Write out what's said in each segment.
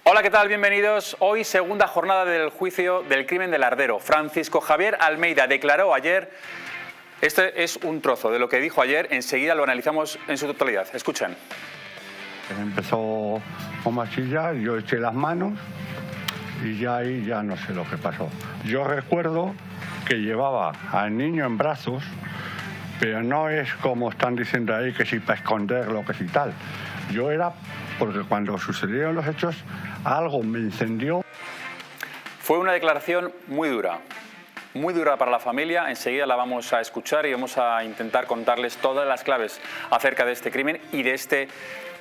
Hola, ¿qué tal? Bienvenidos. Hoy segunda jornada del juicio del crimen del Ardero. Francisco Javier Almeida declaró ayer. Este es un trozo de lo que dijo ayer. Enseguida lo analizamos en su totalidad. Escuchen. Empezó a machillar, yo eché las manos y ya ahí ya no sé lo que pasó. Yo recuerdo que llevaba al niño en brazos, pero no es como están diciendo ahí que si para esconderlo, que si tal. Yo era porque cuando sucedieron los hechos algo me encendió. Fue una declaración muy dura para la familia. Enseguida la vamos a escuchar y vamos a intentar contarles todas las claves acerca de este crimen y de este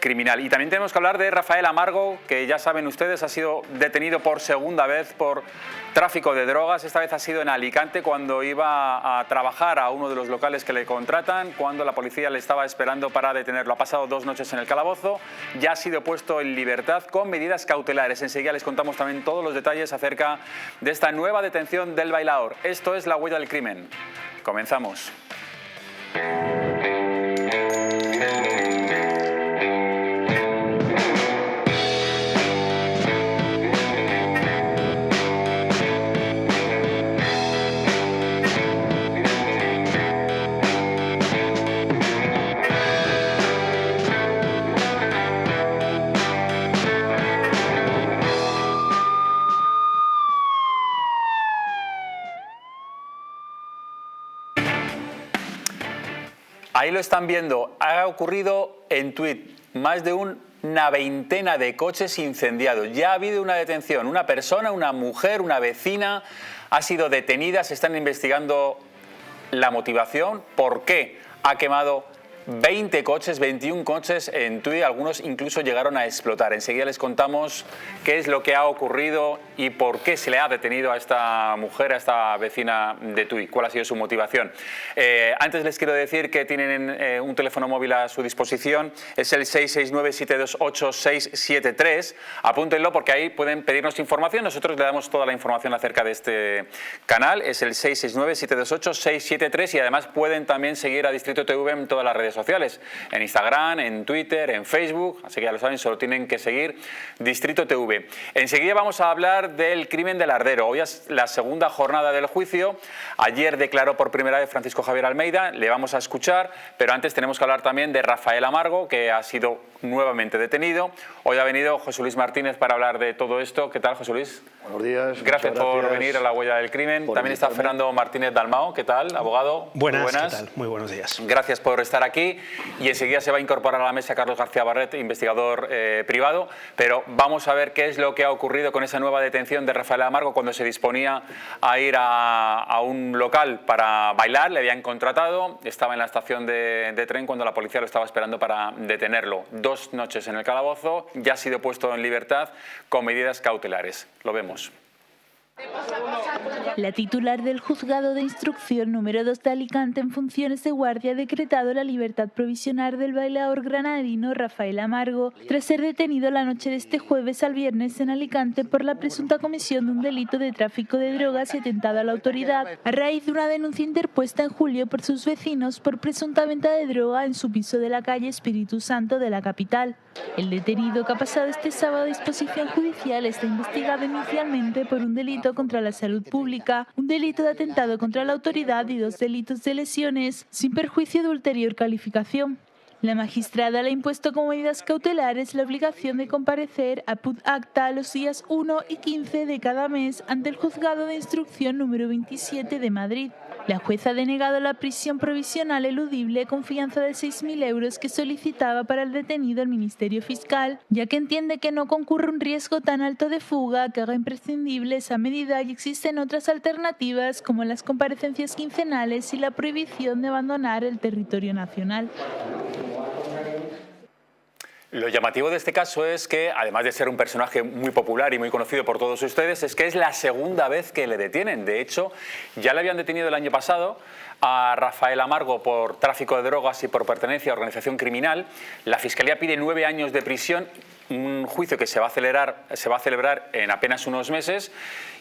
criminal. Y también tenemos que hablar de Rafael Amargo, que ya saben ustedes ha sido detenido por segunda vez por tráfico de drogas. Esta vez ha sido en Alicante cuando iba a trabajar a uno de los locales que le contratan, cuando la policía le estaba esperando para detenerlo. Ha pasado 2 noches en el calabozo, ya ha sido puesto en libertad con medidas cautelares. Enseguida les contamos también todos los detalles acerca de esta nueva detención del bailaor. Esto es La Huella del Crimen. Comenzamos. Ahí lo están viendo, ha ocurrido en Tui, más de una veintena de coches incendiados. Ya ha habido una detención, una persona, una mujer, una vecina ha sido detenida, se están investigando la motivación, por qué ha quemado 20 coches, 21 coches en Tui, algunos incluso llegaron a explotar. Enseguida les contamos qué es lo que ha ocurrido y por qué se le ha detenido a esta mujer, a esta vecina de Tui, cuál ha sido su motivación. Antes les quiero decir que tienen un teléfono móvil a su disposición, es el 669-728-673, apúntenlo porque ahí pueden pedirnos información, nosotros le damos toda la información acerca de este canal, es el 669-728-673 y además pueden también seguir a Distrito TV en todas las redes sociales, en Instagram, en Twitter, en Facebook, así que ya lo saben, solo tienen que seguir Distrito TV. Enseguida vamos a hablar del crimen del Ardero. Hoy es la segunda jornada del juicio. Ayer declaró por primera vez Francisco Javier Almeida, le vamos a escuchar, pero antes tenemos que hablar también de Rafael Amargo, que ha sido nuevamente detenido. Hoy ha venido José Luis Martínez para hablar de todo esto. ¿Qué tal, José Luis? Buenos días. Gracias por venir a La Huella del Crimen. También está Fernando Martínez Dalmao. ¿Qué tal, abogado? Buenas. ¿Qué tal? Muy buenos días. Gracias por estar aquí. Y enseguida se va a incorporar a la mesa Carlos García Barret, investigador privado. Pero vamos a ver qué es lo que ha ocurrido con esa nueva detención de Rafael Amargo cuando se disponía a ir a un local para bailar. Le habían contratado, estaba en la estación de tren cuando la policía lo estaba esperando para detenerlo. 2 noches en el calabozo, ya ha sido puesto en libertad con medidas cautelares. Lo vemos. La titular del Juzgado de Instrucción número 2 de Alicante en funciones de guardia ha decretado la libertad provisional del bailaor granadino Rafael Amargo tras ser detenido la noche de este jueves al viernes en Alicante por la presunta comisión de un delito de tráfico de drogas y atentado a la autoridad a raíz de una denuncia interpuesta en julio por sus vecinos por presunta venta de droga en su piso de la calle Espíritu Santo de la capital. El detenido, que ha pasado este sábado a disposición judicial, está investigado inicialmente por un delito contra la salud pública, un delito de atentado contra la autoridad y 2 delitos de lesiones, sin perjuicio de ulterior calificación. La magistrada le ha impuesto como medidas cautelares la obligación de comparecer a pud acta los días 1 y 15 de cada mes ante el Juzgado de Instrucción número 27 de Madrid. La jueza ha denegado la prisión provisional eludible con fianza de 6.000 euros que solicitaba para el detenido el Ministerio Fiscal, ya que entiende que no concurre un riesgo tan alto de fuga que haga imprescindible esa medida y existen otras alternativas como las comparecencias quincenales y la prohibición de abandonar el territorio nacional. Lo llamativo de este caso es que, además de ser un personaje muy popular y muy conocido por todos ustedes, es que es la segunda vez que le detienen. De hecho, ya le habían detenido el año pasado a Rafael Amargo por tráfico de drogas y por pertenencia a organización criminal. La Fiscalía pide 9 años de prisión, un juicio que se va a celebrar en apenas unos meses,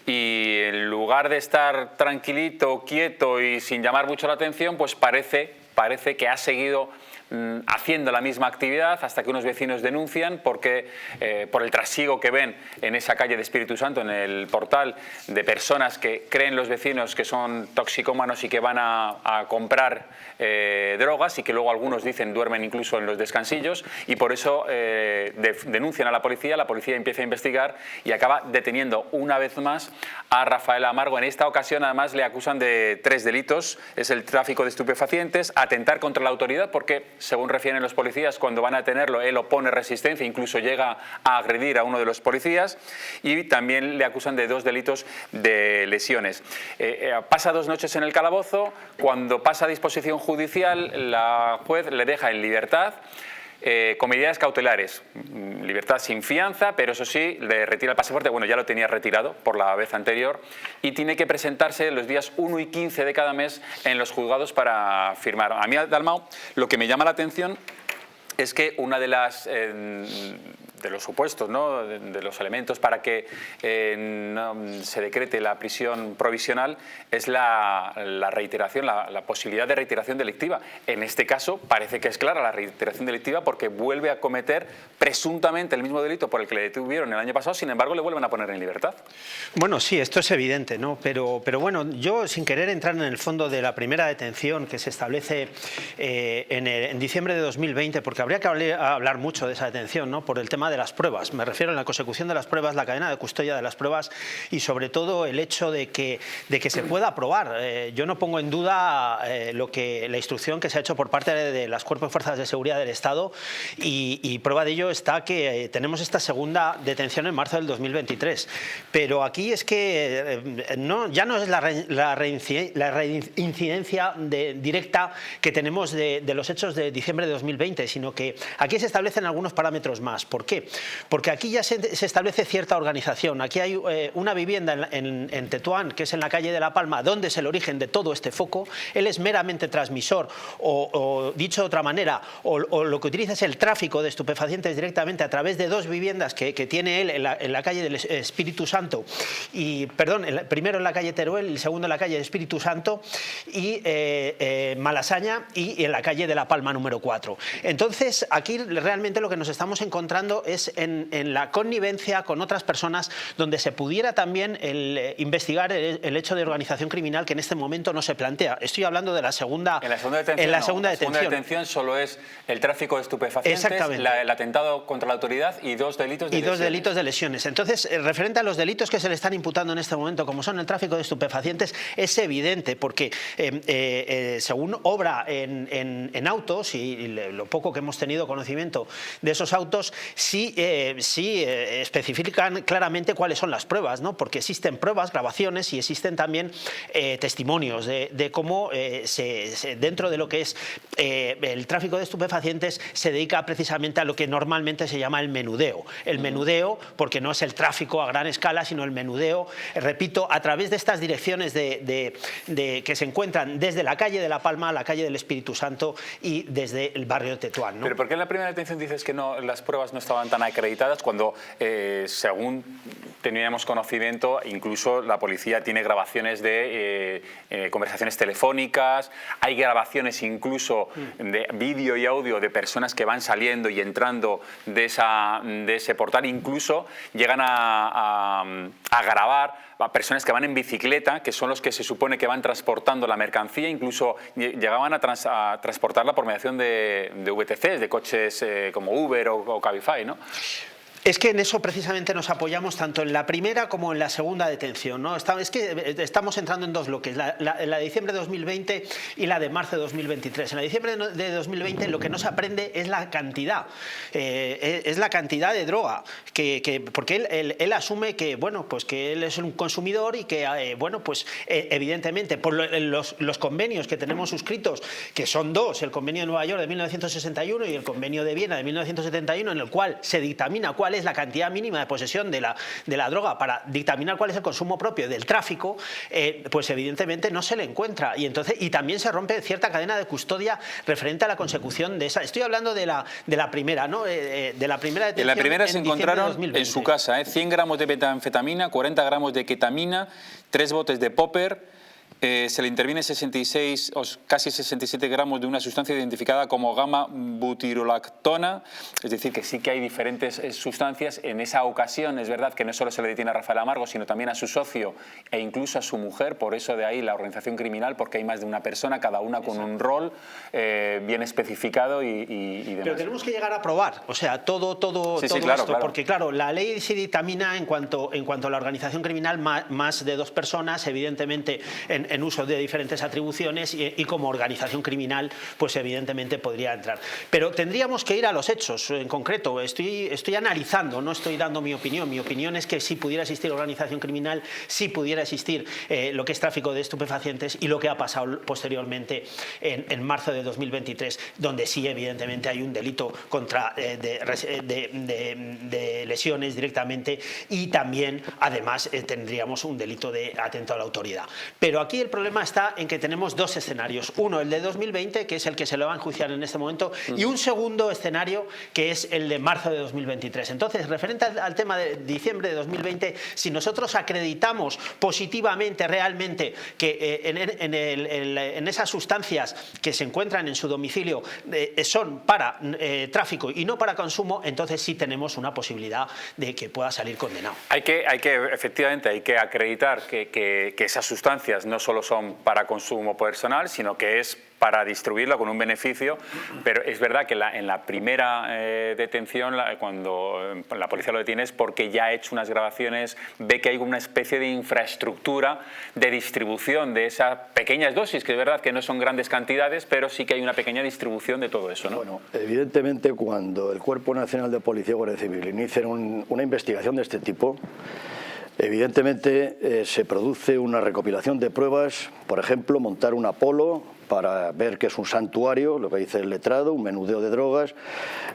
y en lugar de estar tranquilito, quieto y sin llamar mucho la atención, pues parece que ha seguido haciendo la misma actividad hasta que unos vecinos denuncian porque por el trasiego que ven en esa calle de Espíritu Santo, en el portal, de personas que creen los vecinos que son toxicómanos y que van a comprar drogas, y que luego algunos dicen duermen incluso en los descansillos, y por eso denuncian a la policía empieza a investigar y acaba deteniendo una vez más a Rafael Amargo. En esta ocasión además le acusan de 3 delitos, es el tráfico de estupefacientes, atentar contra la autoridad, porque según refieren los policías, cuando van a detenerlo él opone resistencia, incluso llega a agredir a uno de los policías, y también le acusan de 2 delitos de lesiones. Pasa 2 noches en el calabozo. Cuando pasa a disposición judicial, la juez le deja en libertad con medidas cautelares, libertad sin fianza, pero eso sí, le retira el pasaporte. Bueno, ya lo tenía retirado por la vez anterior, y tiene que presentarse los días 1 y 15 de cada mes en los juzgados para firmar. A mí, Dalmau, lo que me llama la atención es que una de las de los supuestos, ¿no?, de los elementos para que no se decrete la prisión provisional es la reiteración, la posibilidad de reiteración delictiva. En este caso parece que es clara la reiteración delictiva, porque vuelve a cometer presuntamente el mismo delito por el que le detuvieron el año pasado, sin embargo le vuelven a poner en libertad. Bueno, sí, esto es evidente, ¿no? Pero bueno, yo, sin querer entrar en el fondo de la primera detención que se establece en diciembre de 2020, porque habría que hablar mucho de esa detención, ¿no?, por el tema de las pruebas. Me refiero a la consecución de las pruebas, la cadena de custodia de las pruebas, y sobre todo el hecho de que se pueda probar. Yo no pongo en duda la instrucción que se ha hecho por parte de las cuerpos y fuerzas de seguridad del Estado, y prueba de ello está que tenemos esta segunda detención en marzo del 2023. Pero aquí es que ya no es la reincidencia directa que tenemos de los hechos de diciembre de 2020, sino que aquí se establecen algunos parámetros más. ¿Por qué? Porque aquí ya se establece cierta organización. Aquí hay una vivienda en Tetuán, que es en la calle de La Palma, donde es el origen de todo este foco. Él es meramente transmisor, o dicho de otra manera, o lo que utiliza es el tráfico de estupefacientes directamente a través de 2 viviendas que tiene él en la calle del Espíritu Santo, y perdón, primero en la calle Teruel, el segundo en la calle del Espíritu Santo y Malasaña, y en la calle de La Palma número 4. Entonces aquí realmente lo que nos estamos encontrando es en la connivencia con otras personas, donde se pudiera también investigar el hecho de organización criminal, que en este momento no se plantea. Estoy hablando de la segunda detención. En la segunda detención solo es el tráfico de estupefacientes, el atentado contra la autoridad y 2 delitos de lesiones. 2 delitos de lesiones. Entonces, referente a los delitos que se le están imputando en este momento, como son el tráfico de estupefacientes, es evidente, porque según obra en autos, y lo poco que hemos tenido conocimiento de esos autos, sí especifican claramente cuáles son las pruebas, ¿no? Porque existen pruebas, grabaciones, y existen también testimonios de cómo dentro de lo que es el tráfico de estupefacientes se dedica precisamente a lo que normalmente se llama el menudeo. El menudeo, porque no es el tráfico a gran escala, sino el menudeo, repito, a través de estas direcciones que se encuentran desde la calle de La Palma a la calle del Espíritu Santo y desde el barrio de Tetuán, ¿no? ¿Pero por qué en la primera detención dices que las pruebas no estaban tan acreditadas, cuando según teníamos conocimiento, incluso la policía tiene grabaciones de conversaciones telefónicas, hay grabaciones incluso de vídeo y audio de personas que van saliendo y entrando de ese portal, incluso llegan a grabar a personas que van en bicicleta, que son los que se supone que van transportando la mercancía, incluso llegaban a transportarla por mediación de VTCs, de coches como Uber o Cabify, ¿no? Es que en eso precisamente nos apoyamos tanto en la primera como en la segunda detención, ¿no? Es que estamos entrando en 2 bloques, la de diciembre de 2020 y la de marzo de 2023. En la de diciembre de 2020 lo que no se aprende es la cantidad, de droga, porque él asume que, bueno, pues que él es un consumidor y que, bueno, pues evidentemente por los convenios que tenemos suscritos, que son 2, el convenio de Nueva York de 1961 y el convenio de Viena de 1971, en el cual se dictamina cuál es la cantidad mínima de posesión de la droga para dictaminar cuál es el consumo propio del tráfico, pues evidentemente no se le encuentra, y también se rompe cierta cadena de custodia referente a la consecución de esa. Estoy hablando de la primera, ¿no? De la primera detención. En la primera se encontraron en su casa 100 gramos de metanfetamina, 40 gramos de ketamina, 3 botes de popper, se le interviene 66 o casi 67 gramos de una sustancia identificada como gamma-butirolactona, es decir, que sí que hay diferentes sustancias. En esa ocasión es verdad que no solo se le detiene a Rafael Amargo, sino también a su socio e incluso a su mujer, por eso de ahí la organización criminal, porque hay más de una persona, cada una con un rol bien especificado y demás. Pero tenemos que llegar a probar, o sea, todo claro, esto, claro. porque claro, la ley se dictamina en cuanto a la organización criminal más de 2 personas, evidentemente en uso de diferentes atribuciones y como organización criminal, pues evidentemente podría entrar. Pero tendríamos que ir a los hechos en concreto. Estoy analizando, no estoy dando mi opinión. Mi opinión es que si pudiera existir organización criminal, si pudiera existir lo que es tráfico de estupefacientes y lo que ha pasado posteriormente en marzo de 2023, donde sí evidentemente hay un delito de lesiones directamente y también además tendríamos un delito de atentado a la autoridad. Pero aquí el problema está en que tenemos 2 escenarios. Uno, el de 2020, que es el que se le va a enjuiciar en este momento, y un segundo escenario que es el de marzo de 2023. Entonces, referente al tema de diciembre de 2020, si nosotros acreditamos positivamente realmente que en esas sustancias que se encuentran en su domicilio son para tráfico y no para consumo, entonces sí tenemos una posibilidad de que pueda salir condenado. Efectivamente, hay que acreditar que esas sustancias no solo son para consumo personal, sino que es para distribuirla con un beneficio, pero es verdad que en la primera detención, cuando la policía lo detiene, es porque ya ha hecho unas grabaciones, ve que hay una especie de infraestructura de distribución de esas pequeñas dosis, que es verdad que no son grandes cantidades, pero sí que hay una pequeña distribución de todo eso, ¿no? Bueno, evidentemente cuando el Cuerpo Nacional de Policía y Guardia Civil inicia una investigación de este tipo, evidentemente se produce una recopilación de pruebas, por ejemplo, montar un Apolo para ver que es un santuario, lo que dice el letrado, un menudeo de drogas.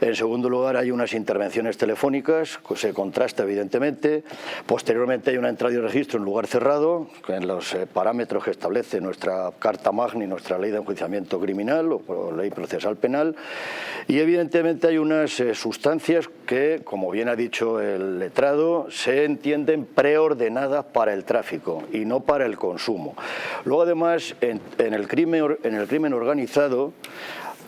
En segundo lugar, hay unas intervenciones telefónicas, que se contrasta evidentemente. Posteriormente hay una entrada y registro en lugar cerrado, en los parámetros que establece nuestra Carta Magna y nuestra Ley de Enjuiciamiento Criminal o Ley Procesal Penal. Y evidentemente hay unas sustancias que, como bien ha dicho el letrado, se entienden preordenadas para el tráfico y no para el consumo. Luego, además, en el crimen organizado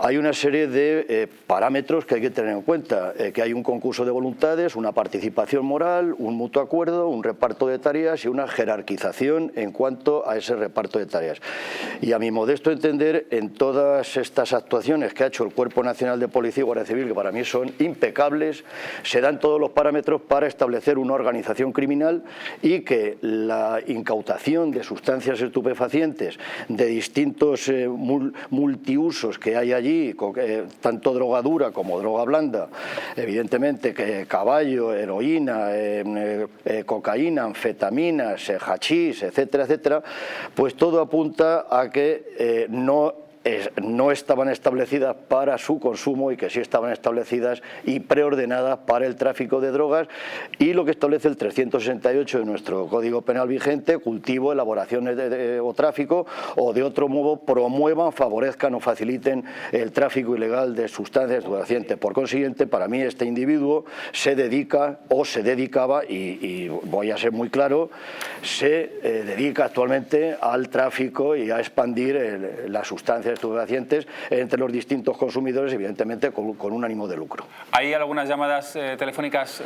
hay una serie de parámetros que hay que tener en cuenta, que hay un concurso de voluntades, una participación moral, un mutuo acuerdo, un reparto de tareas y una jerarquización en cuanto a ese reparto de tareas. Y a mi modesto entender, en todas estas actuaciones que ha hecho el Cuerpo Nacional de Policía y Guardia Civil, que para mí son impecables, se dan todos los parámetros para establecer una organización criminal y que la incautación de sustancias estupefacientes de distintos multiusos que hay allí, tanto droga dura como droga blanda, evidentemente que caballo, heroína, cocaína, anfetaminas, hachís, etcétera, etcétera, pues todo apunta a que no estaban establecidas para su consumo y que sí estaban establecidas y preordenadas para el tráfico de drogas, y lo que establece el 368 de nuestro Código Penal vigente: cultivo, elaboración o tráfico, o de otro modo promuevan, favorezcan o faciliten el tráfico ilegal de sustancias estupefacientes. Por consiguiente, para mí este individuo se dedica o se dedicaba, y voy a ser muy claro, se dedica actualmente al tráfico y a expandir las sustancias estupefacientes entre los distintos consumidores, evidentemente con un ánimo de lucro. Hay algunas llamadas telefónicas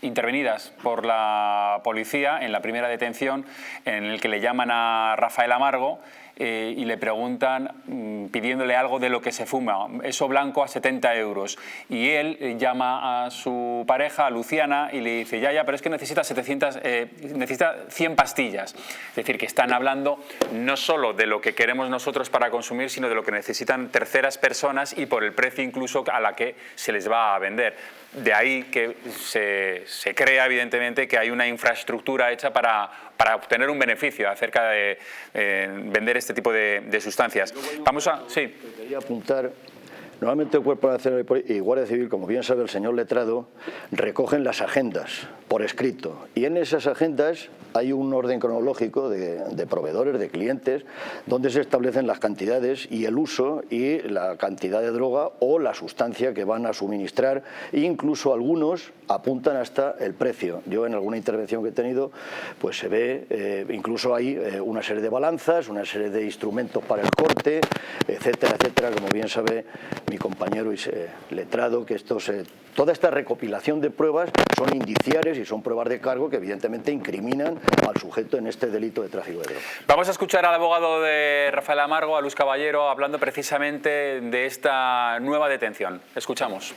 intervenidas por la policía en la primera detención, en el que le llaman a Rafael Amargo y le preguntan pidiéndole algo de lo que se fuma, eso blanco a 70 euros. Y él llama a su pareja, a Luciana, y le dice, ya, pero es que necesita 100 pastillas. Es decir, que están hablando no solo de lo que queremos nosotros para consumir, sino de lo que necesitan terceras personas y por el precio incluso a la que se les va a vender. De ahí que se crea, evidentemente, que hay una infraestructura hecha para obtener un beneficio acerca de vender este tipo de sustancias. Vamos a... Sí. Quería apuntar Normalmente el Cuerpo Nacional y Guardia Civil, como bien sabe el señor letrado, recogen las agendas por escrito. Y en esas agendas hay un orden cronológico de proveedores, de clientes, donde se establecen las cantidades y el uso y la cantidad de droga o la sustancia que van a suministrar. E incluso algunos apuntan hasta el precio. Yo en alguna intervención que he tenido, pues se ve, incluso hay una serie de balanzas, una serie de instrumentos para el corte, etcétera, etcétera, como bien sabe mi compañero y letrado, que toda esta recopilación de pruebas son indiciarias y son pruebas de cargo que evidentemente incriminan al sujeto en este delito de tráfico de drogas. Vamos a escuchar al abogado de Rafael Amargo, a Luis Caballero, hablando precisamente de esta nueva detención. Escuchamos.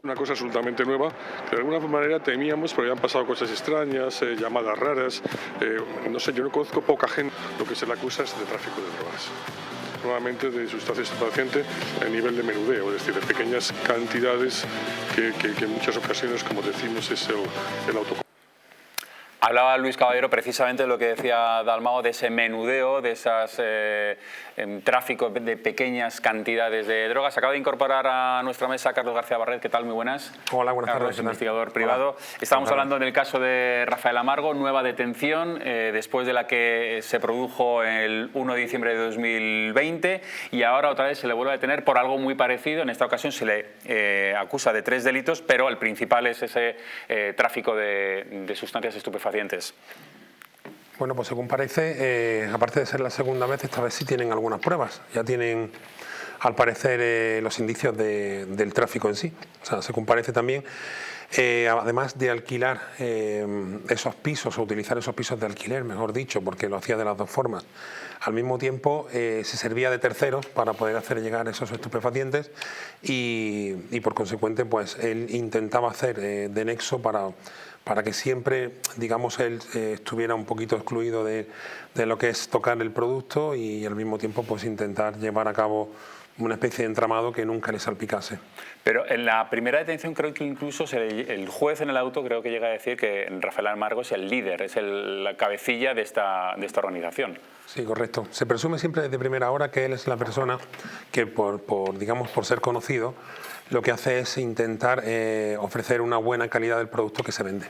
Una cosa absolutamente nueva, que de alguna manera temíamos, porque han pasado cosas extrañas, llamadas raras, no sé, yo no conozco poca gente, lo que se le acusa es de tráfico de drogas. Nuevamente de sustancias estupefacientes a nivel de menudeo, es decir, de pequeñas cantidades que en muchas ocasiones, como decimos, es el autoconsumo. Hablaba Luis Caballero precisamente de lo que decía Dalmao, de ese menudeo, de esas tráfico de pequeñas cantidades de drogas. Acaba de incorporar a nuestra mesa Carlos García Barret. ¿Qué tal? Muy buenas. Hola, buenas tardes. Investigador privado. Estábamos hablando del caso de Rafael Amargo, nueva detención, después de la que se produjo el 1 de diciembre de 2020 y ahora otra vez se le vuelve a detener por algo muy parecido. En esta ocasión se le acusa de 3 delitos, pero el principal es ese tráfico de sustancias estupefacientes. Bueno, pues según parece, aparte de ser la segunda vez, esta vez sí tienen algunas pruebas. Ya tienen, al parecer, los indicios del tráfico en sí. O sea, según parece también, además de alquilar esos pisos, o utilizar esos pisos de alquiler, mejor dicho, porque lo hacía de las dos formas, al mismo tiempo se servía de terceros para poder hacer llegar esos estupefacientes y por consecuente, pues él intentaba hacer de nexo para que siempre, digamos, él estuviera un poquito excluido de lo que es tocar el producto y al mismo tiempo pues intentar llevar a cabo una especie de entramado que nunca le salpicase. Pero en la primera detención creo que incluso el juez en el auto creo que llega a decir que Rafael Amargo es el líder, es la cabecilla de esta organización. Sí, correcto. Se presume siempre desde primera hora que él es la persona que digamos, por ser conocido, lo que hace es intentar ofrecer una buena calidad del producto que se vende.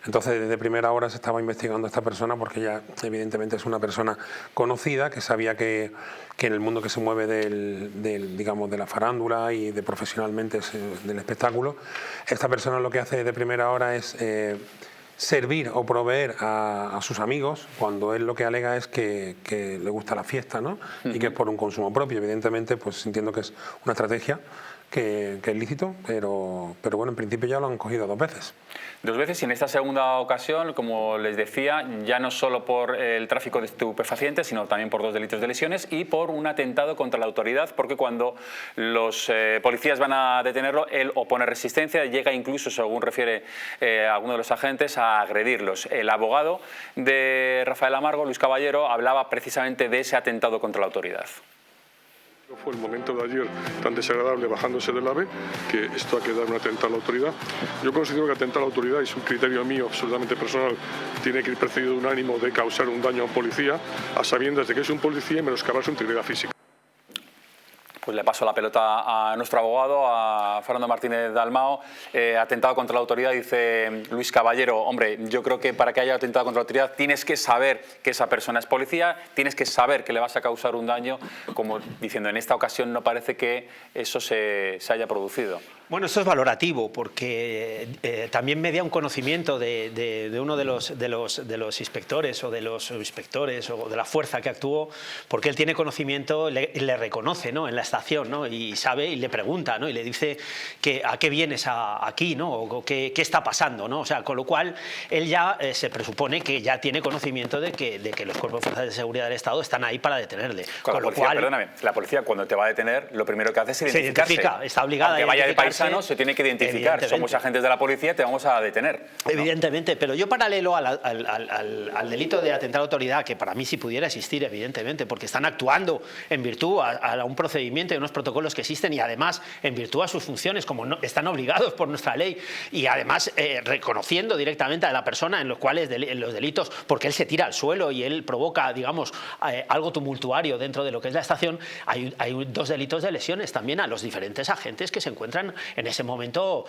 Entonces, desde primera hora se estaba investigando a esta persona porque ya evidentemente es una persona conocida, que sabía que en el mundo que se mueve digamos, de la farándula y de profesionalmente del espectáculo, esta persona lo que hace de primera hora es servir o proveer a sus amigos cuando él lo que alega es que le gusta la fiesta, ¿no? Y que es por un consumo propio. Evidentemente, pues entiendo que es una estrategia que es lícito, pero bueno, en principio ya lo han cogido 2 veces. 2 veces y en esta segunda ocasión, como les decía, ya no solo por el tráfico de estupefacientes, sino también por 2 delitos de lesiones y por un atentado contra la autoridad, porque cuando los policías van a detenerlo, él opone resistencia, llega incluso, según refiere alguno de los agentes, a agredirlos. El abogado de Rafael Amargo, Luis Caballero, hablaba precisamente de ese atentado contra la autoridad. Fue el momento de ayer tan desagradable bajándose del AVE, que esto ha quedado un atentado a la autoridad. Yo considero que atentar a la autoridad, es un criterio mío absolutamente personal, tiene que ir precedido de un ánimo de causar un daño a un policía, a sabiendas de que es un policía y menoscabar su integridad física. Pues le paso la pelota a nuestro abogado, a Fernando Martínez Dalmao. Atentado contra la autoridad, dice Luis Caballero. Hombre, yo creo que para que haya atentado contra la autoridad tienes que saber que esa persona es policía, tienes que saber que le vas a causar un daño, como diciendo, en esta ocasión no parece que eso se haya producido. Bueno, esto es valorativo porque también media un conocimiento de uno de los inspectores o de los subinspectores o de la fuerza que actuó, porque él tiene conocimiento, le reconoce, ¿no?, en la estación, ¿no?, y sabe y le pregunta, ¿no?, y le dice que a qué vienes aquí, ¿no?, o qué está pasando, ¿no? O sea, con lo cual él ya se presupone que ya tiene conocimiento de que los cuerpos de fuerzas de seguridad del Estado están ahí para detenerle. Con lo cual, perdóname, la policía cuando te va a detener lo primero que hace es identificarse. Se identifica, está obligada a identificarse. Vaya de paisano, se tiene que identificar. Somos agentes de la policía, te vamos a detener. Evidentemente, ¿no? Pero yo paralelo al delito de atentado a la autoridad, que para mí sí pudiera existir, evidentemente, porque están actuando en virtud a un procedimiento procedimiento y unos protocolos que existen y además en virtud de sus funciones, como están obligados por nuestra ley, y además reconociendo directamente a la persona en los cuales los delitos, porque él se tira al suelo y él provoca, digamos, algo tumultuario dentro de lo que es la estación, hay 2 delitos de lesiones también a los diferentes agentes que se encuentran en ese momento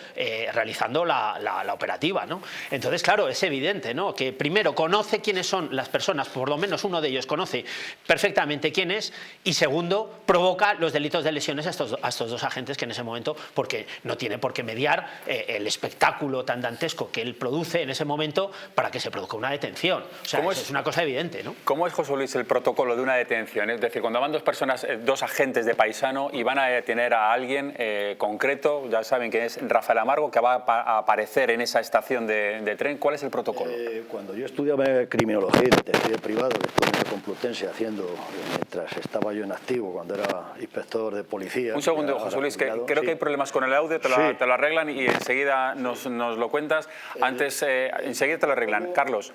realizando la operativa, ¿no? Entonces, claro, es evidente, ¿no?, que primero conoce quiénes son las personas, por lo menos uno de ellos conoce perfectamente quién es, y segundo, provoca los delitos de lesiones a estos 2 agentes que en ese momento, porque no tiene por qué mediar el espectáculo tan dantesco que él produce en ese momento para que se produzca una detención. O sea, es una cosa evidente, ¿no? ¿Cómo es, José Luis, el protocolo de una detención? Es decir, cuando van 2 personas, 2 agentes de paisano y van a detener a alguien concreto, ya saben que es Rafael Amargo, que va a aparecer en esa estación de tren, ¿cuál es el protocolo? Cuando yo estudiaba criminología y detective privado, que estuve en la Complutense haciendo, mientras estaba yo en activo, cuando era inspector de policía. Un segundo, José Luis, que creo que hay problemas con el audio, te lo arreglan y enseguida nos lo cuentas. Antes, enseguida te lo arreglan. Carlos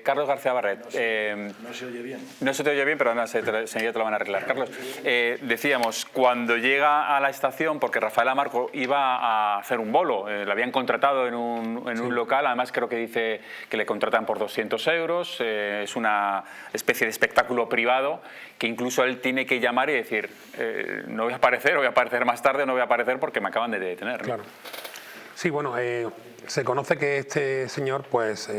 García Barret. No se oye bien. No se te oye bien, pero enseguida te lo van a arreglar. Carlos, decíamos, cuando llega a la estación, porque Rafael Amargo iba a hacer un bolo, le habían contratado en un local, además creo que dice que le contratan por 200 euros, es una especie de espectáculo privado que incluso él tiene que llamar y decir, no voy a aparecer, o voy a aparecer más tarde, no voy a aparecer porque me acaban de detener, ¿no? Claro. Sí, bueno, se conoce que este señor pues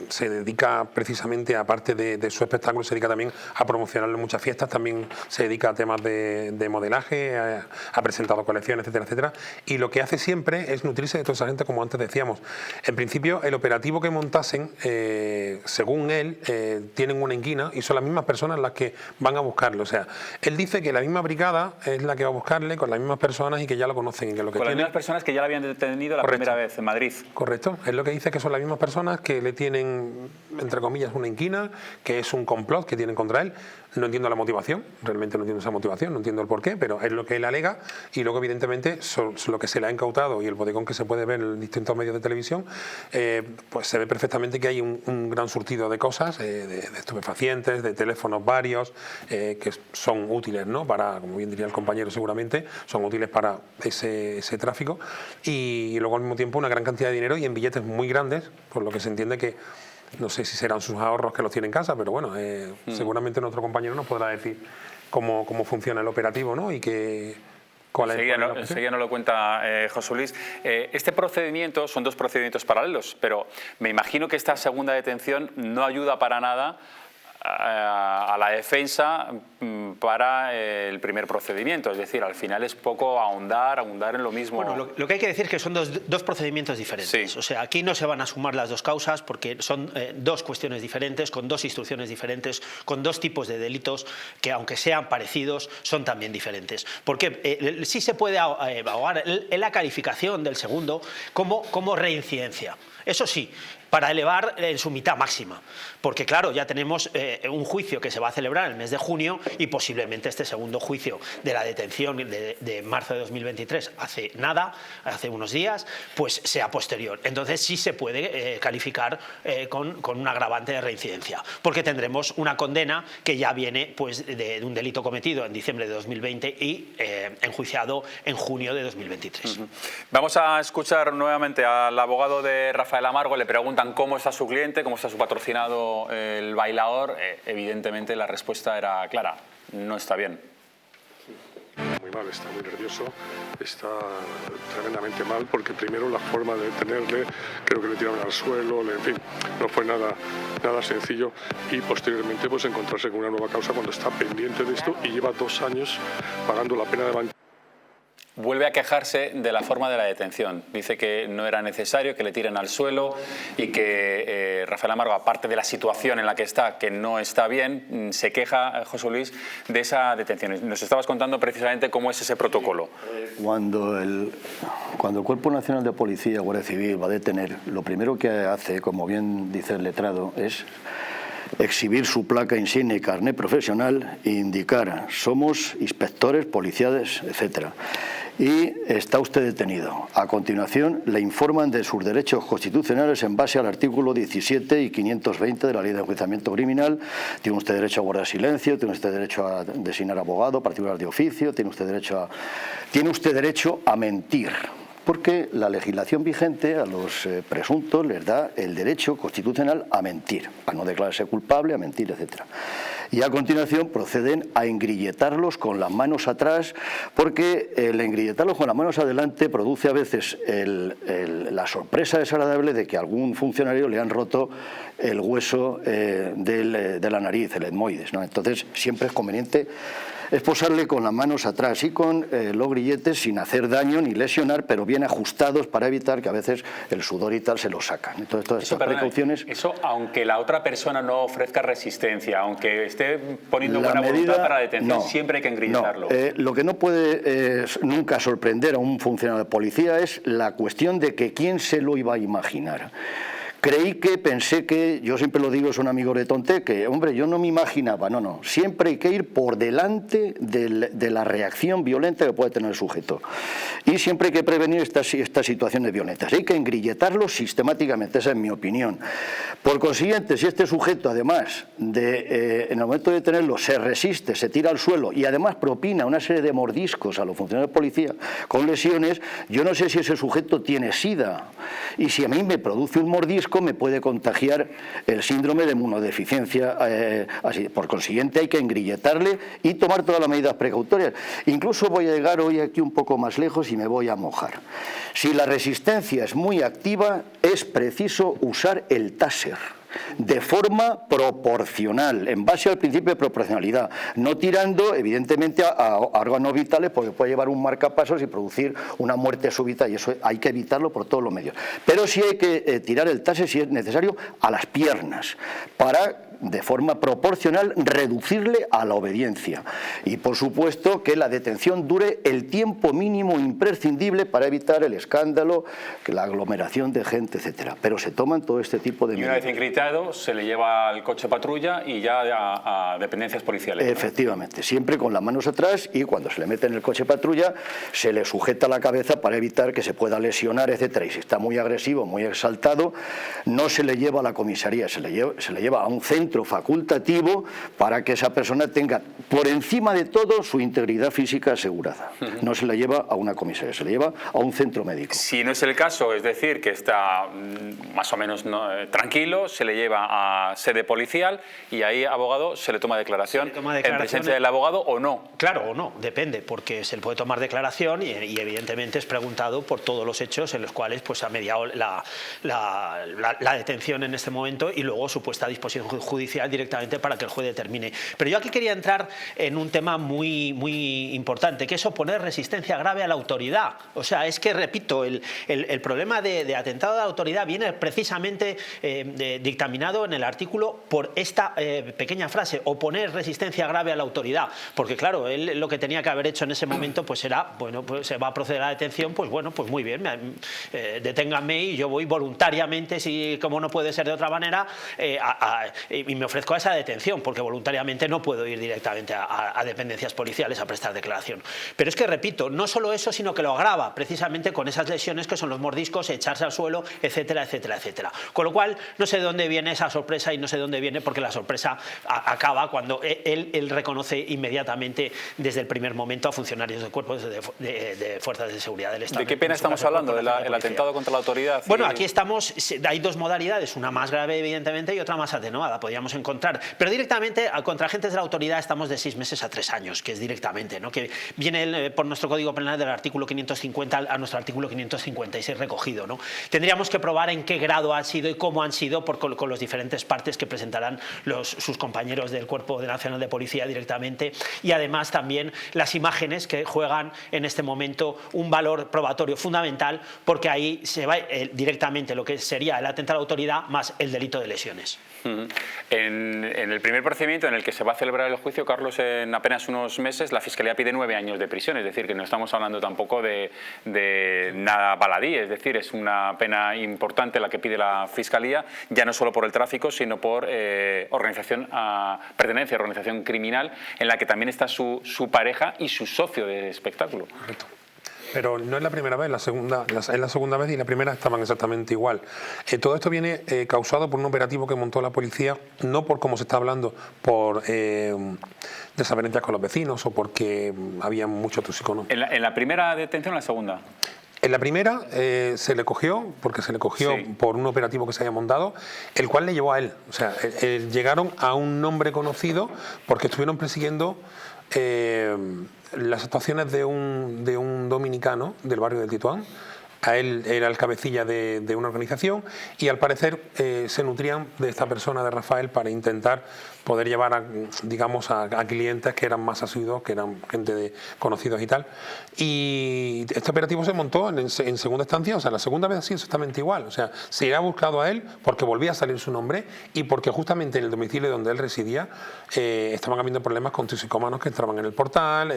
se dedica precisamente, aparte de su espectáculo, se dedica también a promocionarlo en muchas fiestas, también se dedica a temas de modelaje, ha presentado colecciones, etcétera, etcétera, y lo que hace siempre es nutrirse de toda esa gente, como antes decíamos. En principio, el operativo que montasen, según él, tienen una inquina y son las mismas personas las que van a buscarlo. O sea, él dice que la misma brigada es la que va a buscarle con las mismas personas y que ya lo conocen. Y que lo que con tiene... las mismas personas que ya lo habían detenido la primera vez en Madrid. Correcto, es lo que dice, que son las mismas personas que le tienen, entre comillas, una inquina, que es un complot que tienen contra él. No entiendo la motivación, realmente no entiendo esa motivación, no entiendo el porqué, pero es lo que él alega y luego evidentemente lo que se le ha incautado y el bodegón que se puede ver en distintos medios de televisión, pues se ve perfectamente que hay un gran surtido de cosas, de estupefacientes, de teléfonos varios, que son útiles, ¿no?, para, como bien diría el compañero seguramente, son útiles para ese tráfico, y luego al mismo tiempo una gran cantidad de dinero y en billetes muy grandes, por lo que se entiende que no sé si serán sus ahorros que los tiene en casa, pero bueno, seguramente nuestro compañero nos podrá decir cómo funciona el operativo, ¿no? Y enseguida nos lo cuenta José Luis. Este procedimiento son 2 procedimientos paralelos, pero me imagino que esta segunda detención no ayuda para nada a la defensa para el primer procedimiento, es decir, al final es poco ahondar en lo mismo. Bueno, lo que hay que decir es que son dos procedimientos diferentes. Sí. O sea, aquí no se van a sumar las 2 causas porque son 2 cuestiones diferentes, con 2 instrucciones diferentes, con 2 tipos de delitos que, aunque sean parecidos, son también diferentes. Porque sí se puede ahogar en la calificación del segundo como reincidencia. Eso sí, para elevar en su mitad máxima, porque claro, ya tenemos un juicio que se va a celebrar en el mes de junio y posiblemente este segundo juicio de la detención de marzo de 2023, hace unos días, pues sea posterior. Entonces sí se puede calificar con un agravante de reincidencia, porque tendremos una condena que ya viene pues de un delito cometido en diciembre de 2020 y enjuiciado en junio de 2023. Vamos a escuchar nuevamente al abogado de Rafael Amargo. Le preguntan cómo está su cliente, cómo está su patrocinado, el bailador. Evidentemente la respuesta era clara, no está bien. Muy mal, está muy nervioso, está tremendamente mal, porque primero la forma de detenerle, creo que le tiraron al suelo, en fin, no fue nada sencillo, y posteriormente pues encontrarse con una nueva causa cuando está pendiente de esto y lleva 2 años pagando la pena de banca. Vuelve a quejarse de la forma de la detención. Dice que no era necesario que le tiren al suelo y que Rafael Amargo, aparte de la situación en la que está, que no está bien, se queja, José Luis, de esa detención. Nos estabas contando precisamente cómo es ese protocolo. Cuando el Cuerpo Nacional de Policía, Guardia Civil, va a detener, lo primero que hace, como bien dice el letrado, es exhibir su placa insignia y carnet profesional e indicar somos inspectores policiales, etcétera. y está usted detenido. A continuación le informan de sus derechos constitucionales en base al artículo 17 y 520 de la Ley de Enjuiciamiento Criminal. Tiene usted derecho a guardar silencio, tiene usted derecho a designar abogado particular de oficio, tiene usted derecho a mentir. Porque la legislación vigente a los presuntos les da el derecho constitucional a mentir, a no declararse culpable, a mentir, etc. Y a continuación proceden a engrilletarlos con las manos atrás, porque el engrilletarlos con las manos adelante produce a veces la sorpresa desagradable de que a algún funcionario le han roto el hueso de la nariz, el etmoides, ¿no? Entonces siempre es conveniente esposarle con las manos atrás y con los grilletes sin hacer daño ni lesionar, pero bien ajustados para evitar que a veces el sudor y tal se lo sacan. Entonces todas estas precauciones... Eso aunque la otra persona no ofrezca resistencia, aunque esté poniendo buena voluntad para la detención, siempre hay que engrilletarlo. Lo que no puede nunca sorprender a un funcionario de policía es la cuestión de que quién se lo iba a imaginar. Pensé que, yo siempre lo digo, es un amigo de Tonté, que hombre, yo no me imaginaba, no, siempre hay que ir por delante de la reacción violenta que puede tener el sujeto. Y siempre hay que prevenir estas situaciones violentas, hay que engrilletarlos sistemáticamente, esa es mi opinión. Por consiguiente, si este sujeto, además en el momento de detenerlo, se resiste, se tira al suelo y además propina una serie de mordiscos a los funcionarios de policía con lesiones, yo no sé si ese sujeto tiene SIDA, y si a mí me produce un mordisco, me puede contagiar el síndrome de inmunodeficiencia. Por consiguiente, hay que engrilletarle y tomar todas las medidas precautorias. Incluso voy a llegar hoy aquí un poco más lejos y me voy a mojar. Si la resistencia es muy activa, es preciso usar el taser de forma proporcional, en base al principio de proporcionalidad, no tirando evidentemente a órganos vitales, porque puede llevar un marcapasos y producir una muerte súbita, y eso hay que evitarlo por todos los medios. Pero sí hay que tirar el taser, si es necesario, a las piernas, para de forma proporcional reducirle a la obediencia, y por supuesto que la detención dure el tiempo mínimo imprescindible para evitar el escándalo, que la aglomeración de gente, etcétera. Pero se toman todo este tipo de medidas. Y una vez engrillado se le lleva al coche patrulla y ya a dependencias policiales, ¿no? Efectivamente, siempre con las manos atrás, y cuando se le mete en el coche patrulla se le sujeta la cabeza para evitar que se pueda lesionar, etcétera. Y si está muy agresivo, muy exaltado, no se le lleva a la comisaría, se le lleva a un centro facultativo para que esa persona tenga por encima de todo su integridad física asegurada. No se la lleva a una comisaría, se le lleva a un centro médico. Si no es el caso, es decir, que está más o menos tranquilo, se le lleva a sede policial y ahí, abogado, se le toma declaración en presencia del abogado o no. Claro, o no, depende, porque se le puede tomar declaración y evidentemente es preguntado por todos los hechos en los cuales pues ha mediado la detención en este momento y luego su puesta a disposición judicial directamente para que el juez determine. Pero yo aquí quería entrar en un tema muy importante, que es oponer resistencia grave a la autoridad. O sea, es que, repito, el problema de atentado a la autoridad viene precisamente dictaminado en el artículo por esta pequeña frase: oponer resistencia grave a la autoridad. Porque claro, él lo que tenía que haber hecho en ese momento pues era, bueno, pues se va a proceder a la detención, pues bueno, pues muy bien, deténganme y yo voy voluntariamente, si como no puede ser de otra manera, y me ofrezco a esa detención, porque voluntariamente no puedo ir directamente a dependencias policiales a prestar declaración. Pero es que, repito, no solo eso, sino que lo agrava precisamente con esas lesiones que son los mordiscos, echarse al suelo, etcétera, etcétera, etcétera. Con lo cual, no sé de dónde viene esa sorpresa y no sé de dónde viene, porque la sorpresa acaba cuando él reconoce inmediatamente desde el primer momento a funcionarios de cuerpos de fuerzas de seguridad del Estado. ¿De qué pena estamos hablando? ¿El atentado contra la autoridad? Bueno, aquí estamos, hay dos modalidades, una más grave evidentemente y otra más atenuada, podríamos encontrar, pero directamente contra agentes de la autoridad estamos de 6 meses a 3 años, que es directamente, ¿no? Que viene por nuestro Código Penal del artículo 550 a nuestro artículo 556 recogido, ¿no? Tendríamos que probar en qué grado han sido y cómo han sido con los diferentes partes que presentarán sus compañeros del Cuerpo Nacional de Policía directamente, y además también las imágenes que juegan en este momento un valor probatorio fundamental, porque ahí se va directamente lo que sería el atentado a la autoridad más el delito de lesiones. En el primer procedimiento en el que se va a celebrar el juicio, Carlos, en apenas unos meses, la Fiscalía pide 9 años de prisión, es decir, que no estamos hablando tampoco de nada baladí, es decir, es una pena importante la que pide la Fiscalía, ya no solo por el tráfico, sino por pertenencia a organización criminal, en la que también está su pareja y su socio de espectáculo. Correcto. Pero no es la primera vez, es la segunda vez y la primera estaban exactamente igual. Todo esto viene causado por un operativo que montó la policía, no por como se está hablando, por desavenencias con los vecinos o porque había mucho tóxico, ¿no? ¿En la primera detención o en la segunda? En la primera se le cogió, porque se le cogió Sí. por un operativo que se había montado, el cual le llevó a él. O sea, llegaron a un nombre conocido porque estuvieron persiguiendo las actuaciones de un dominicano del barrio del Tituán. A él era el cabecilla de una organización y al parecer se nutrían de esta persona, de Rafael, para intentar poder llevar a clientes que eran más asiduos, que eran gente de conocidos y tal. Y este operativo se montó en segunda instancia, o sea, la segunda vez ha sido exactamente igual. O sea, se ha buscado a él porque volvía a salir su nombre y porque justamente en el domicilio donde él residía estaban habiendo problemas con toxicómanos que entraban en el portal,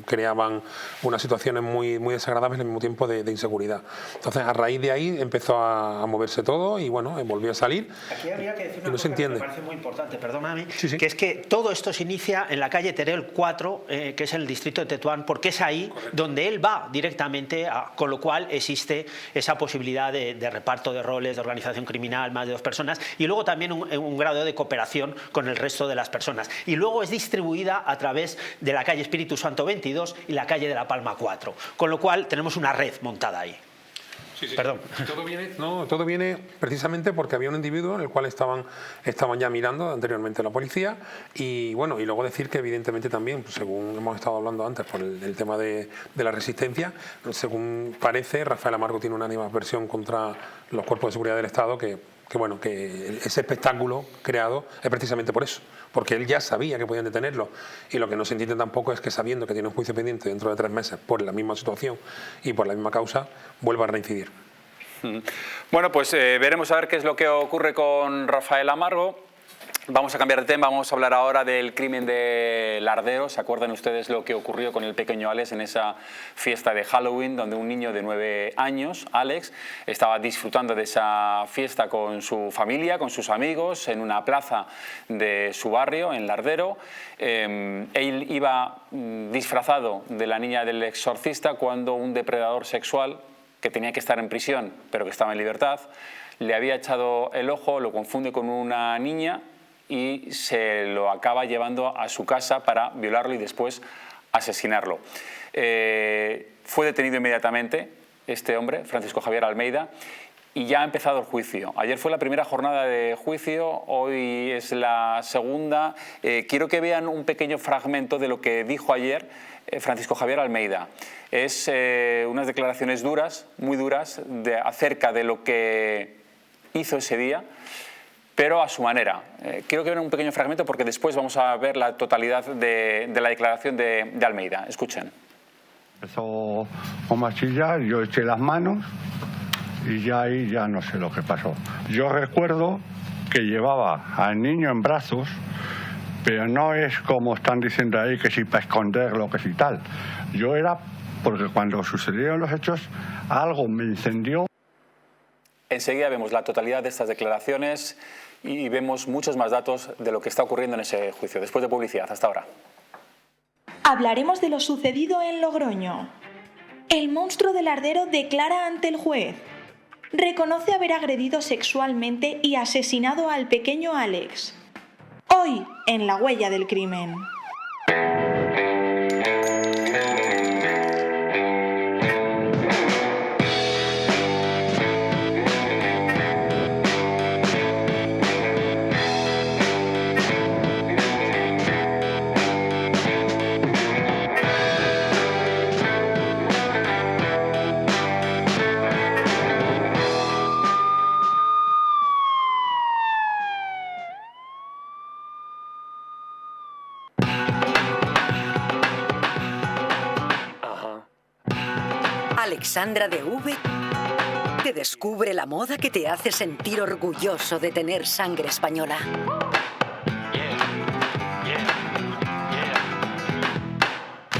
creaban unas situaciones muy, muy desagradables al mismo tiempo de inseguridad. Entonces, a raíz de ahí empezó a moverse todo y bueno, volvió a salir. Aquí habría que decir una no cosa se entiende. que me parece muy importante, perdóname, Sí. que es que todo esto se inicia en la calle Teruel 4, que es el distrito de Tetuán, porque es ahí donde él va directamente, con lo cual existe esa posibilidad de reparto de roles, de organización criminal, más de 2 personas, y luego también un grado de cooperación con el resto de las personas. Y luego es distribuida a través de la calle Espíritu Santo 22 y la calle de La Palma 4, con lo cual tenemos una red montada ahí. Sí. Perdón. Todo viene precisamente porque había un individuo en el cual estaban ya mirando anteriormente la policía y bueno, y luego decir que evidentemente también, pues, según hemos estado hablando antes por el tema de la resistencia, según parece, Rafael Amargo tiene una animadversión contra los cuerpos de seguridad del Estado que ese espectáculo creado es precisamente por eso, porque él ya sabía que podían detenerlo y lo que no se entiende tampoco es que sabiendo que tiene un juicio pendiente dentro de 3 meses por la misma situación y por la misma causa, vuelva a reincidir. Bueno, pues veremos a ver qué es lo que ocurre con Rafael Amargo. Vamos a cambiar de tema, vamos a hablar ahora del crimen de Lardero. ¿Se acuerdan ustedes lo que ocurrió con el pequeño Alex en esa fiesta de Halloween, donde un niño de 9 años, Alex, estaba disfrutando de esa fiesta con su familia, con sus amigos, en una plaza de su barrio, en Lardero? Él iba disfrazado de la niña del exorcista cuando un depredador sexual, que tenía que estar en prisión, pero que estaba en libertad, le había echado el ojo, lo confunde con una niña y se lo acaba llevando a su casa para violarlo y después asesinarlo. Fue detenido inmediatamente este hombre, Francisco Javier Almeida, y ya ha empezado el juicio. Ayer fue la primera jornada de juicio, hoy es la segunda. Quiero que vean un pequeño fragmento de lo que dijo ayer Francisco Javier Almeida. Es unas declaraciones duras, muy duras, acerca de lo que hizo ese día, pero a su manera. Quiero que vean un pequeño fragmento porque después vamos a ver la totalidad de la declaración de Almeida. Escuchen. Empezó a machillar, yo eché las manos y ya ahí ya no sé lo que pasó. Yo recuerdo que llevaba al niño en brazos, pero no es como están diciendo ahí que si para esconderlo, que si tal. Yo era porque cuando sucedieron los hechos algo me encendió. Enseguida vemos la totalidad de estas declaraciones y vemos muchos más datos de lo que está ocurriendo en ese juicio. Después de publicidad, hasta ahora. Hablaremos de lo sucedido en Logroño. El monstruo del Lardero declara ante el juez. Reconoce haber agredido sexualmente y asesinado al pequeño Alex. Hoy, en La Huella del Crimen. Alexandra de V te descubre la moda que te hace sentir orgulloso de tener sangre española.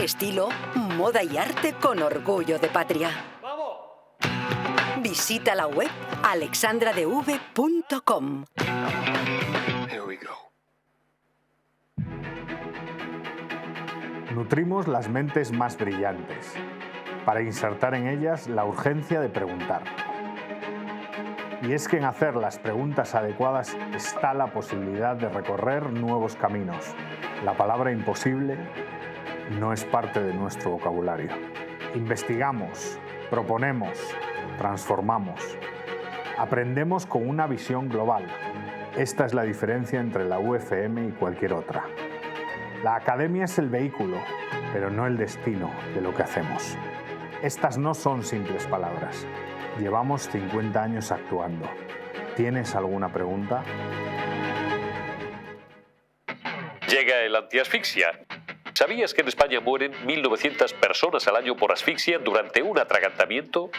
Estilo, moda y arte con orgullo de patria. Visita la web alexandradev.com. Nutrimos las mentes más brillantes. para insertar en ellas la urgencia de preguntar. Y es que en hacer las preguntas adecuadas está la posibilidad de recorrer nuevos caminos. La palabra imposible no es parte de nuestro vocabulario. Investigamos, proponemos, transformamos. Aprendemos con una visión global. Esta es la diferencia entre la UFM y cualquier otra. La academia es el vehículo, pero no el destino de lo que hacemos. Estas no son simples palabras. Llevamos 50 años actuando. ¿Tienes alguna pregunta? Llega el antiasfixia. ¿Sabías que en España mueren 1.900 personas al año por asfixia durante un atragantamiento?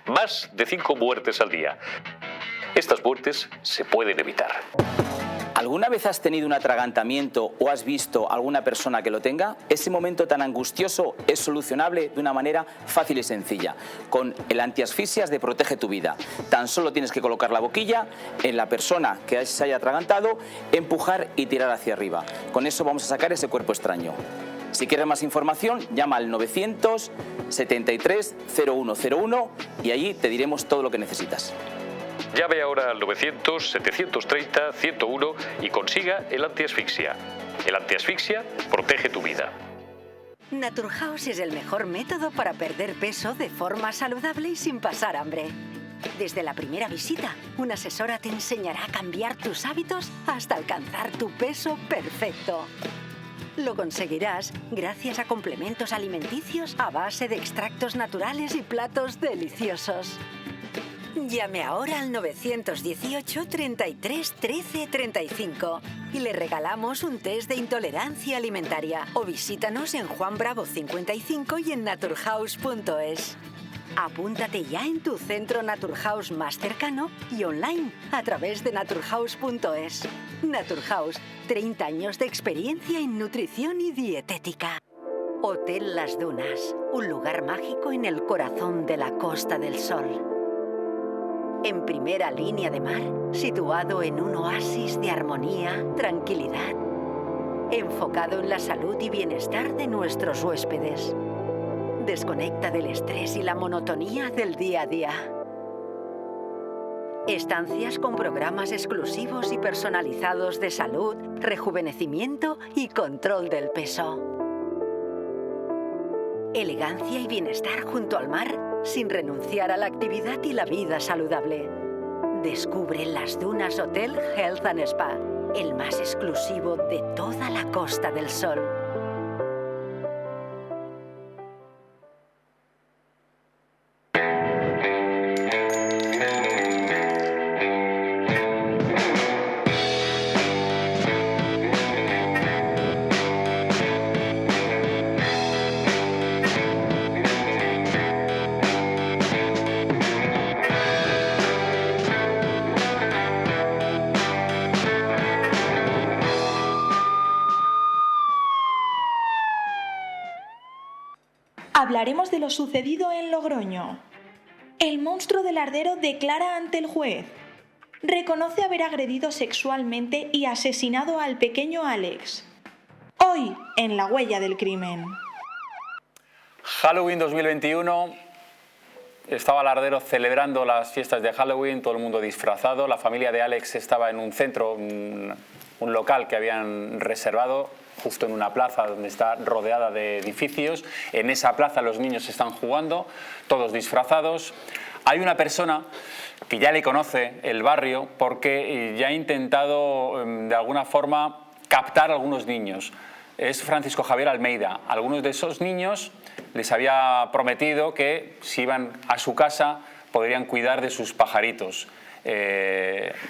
Más de 5 muertes al día. Estas muertes se pueden evitar. ¿Alguna vez has tenido un atragantamiento o has visto a alguna persona que lo tenga? Ese momento tan angustioso es solucionable de una manera fácil y sencilla. Con el antiasfixias de Protege tu Vida. Tan solo tienes que colocar la boquilla en la persona que se haya atragantado, empujar y tirar hacia arriba. Con eso vamos a sacar ese cuerpo extraño. Si quieres más información, llama al 973 0101 y allí te diremos todo lo que necesitas. Llame ahora al 900-730-101 y consiga el antiasfixia. El antiasfixia protege tu vida. Naturhaus es el mejor método para perder peso de forma saludable y sin pasar hambre. Desde la primera visita, una asesora te enseñará a cambiar tus hábitos hasta alcanzar tu peso perfecto. Lo conseguirás gracias a complementos alimenticios a base de extractos naturales y platos deliciosos. Llame ahora al 918 33 13 35 y le regalamos un test de intolerancia alimentaria o visítanos en Juan Bravo 55 y en naturhaus.es. Apúntate ya en tu centro Naturhaus más cercano y online a través de naturhaus.es. Naturhaus, 30 años de experiencia en nutrición y dietética. Hotel Las Dunas, un lugar mágico en el corazón de la Costa del Sol. En primera línea de mar, situado en un oasis de armonía, tranquilidad, enfocado en la salud y bienestar de nuestros huéspedes. Desconecta del estrés y la monotonía del día a día. Estancias con programas exclusivos y personalizados de salud, rejuvenecimiento y control del peso. Elegancia y bienestar junto al mar, sin renunciar a la actividad y la vida saludable. Descubre Las Dunas Hotel Health and Spa, el más exclusivo de toda la Costa del Sol. Hablaremos de lo sucedido en Logroño. El monstruo del Ardero declara ante el juez. Reconoce haber agredido sexualmente y asesinado al pequeño Alex. Hoy, en La Huella del Crimen. Halloween 2021. Estaba el Ardero celebrando las fiestas de Halloween, todo el mundo disfrazado. La familia de Alex estaba en un centro, un local que habían reservado, justo en una plaza donde está rodeada de edificios. En esa plaza los niños están jugando, todos disfrazados. Hay una persona que ya le conoce el barrio porque ya ha intentado de alguna forma captar a algunos niños. Es Francisco Javier Almeida. Algunos de esos niños les había prometido que si iban a su casa podrían cuidar de sus pajaritos.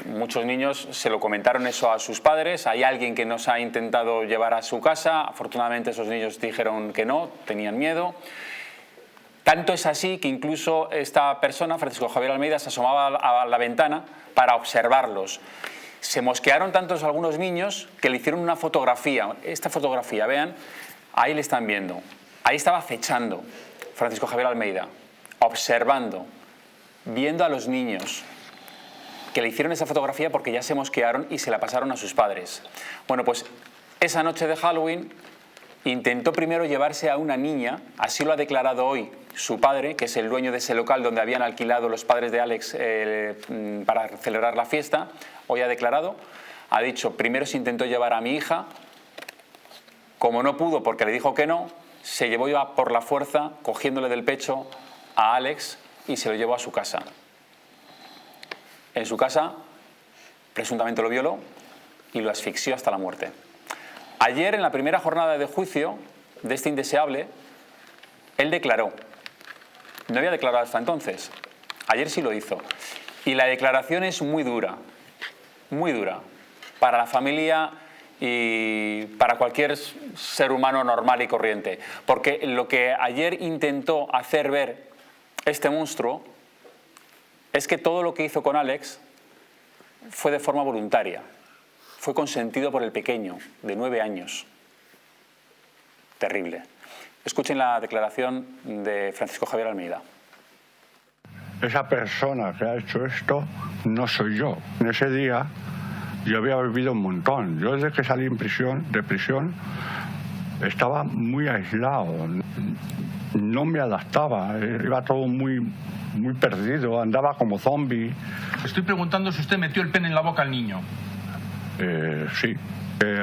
Muchos niños se lo comentaron eso a sus padres. Hay alguien que nos ha intentado llevar a su casa. Afortunadamente esos niños dijeron que no, tenían miedo. Tanto es así que incluso esta persona, Francisco Javier Almeida, se asomaba a la ventana para observarlos. Se mosquearon tantos algunos niños que le hicieron una fotografía. Esta fotografía, vean, ahí le están viendo. Ahí estaba acechando Francisco Javier Almeida, observando, viendo a los niños que le hicieron esa fotografía porque ya se mosquearon y se la pasaron a sus padres. Bueno, pues esa noche de Halloween intentó primero llevarse a una niña, así lo ha declarado hoy su padre, que es el dueño de ese local donde habían alquilado los padres de Alex para celebrar la fiesta. Hoy ha declarado, ha dicho, primero se intentó llevar a mi hija, como no pudo porque le dijo que no, se llevó ya por la fuerza, cogiéndole del pecho a Alex y se lo llevó a su casa. En su casa, presuntamente lo violó y lo asfixió hasta la muerte. Ayer, en la primera jornada de juicio de este indeseable, él declaró. No había declarado hasta entonces. Ayer sí lo hizo. Y la declaración es muy dura para la familia y para cualquier ser humano normal y corriente. Porque lo que ayer intentó hacer ver este monstruo es que todo lo que hizo con Alex fue de forma voluntaria. Fue consentido por el pequeño, de 9 años. Terrible. Escuchen la declaración de Francisco Javier Almeida. Esa persona que ha hecho esto no soy yo. En ese día yo había vivido un montón. Yo desde que salí de prisión estaba muy aislado. No me adaptaba, iba todo muy perdido, andaba como zombie. Estoy preguntando si usted metió el pene en la boca al niño. Sí.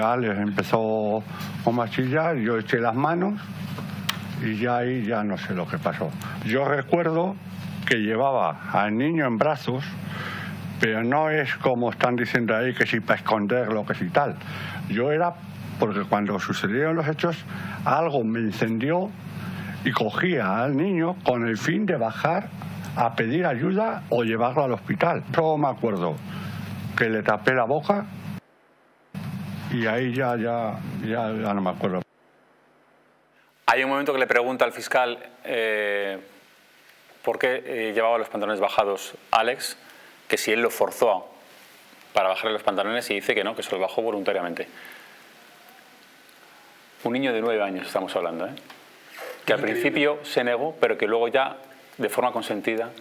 Alex empezó como a chillar, yo eché las manos y ya ahí ya no sé lo que pasó. Yo recuerdo que llevaba al niño en brazos, pero no es como están diciendo ahí que si para esconderlo, que si tal. Yo era porque cuando sucedieron los hechos algo me encendió y cogía al niño con el fin de bajar a pedir ayuda o llevarlo al hospital. Solo me acuerdo que le tapé la boca y ahí ya no me acuerdo. Hay un momento que le pregunta al fiscal por qué llevaba los pantalones bajados Alex, que si él lo forzó para bajarle los pantalones, y dice que no, que se los bajó voluntariamente. Un niño de 9 años estamos hablando, que al principio se negó, pero que luego ya, de forma consentida,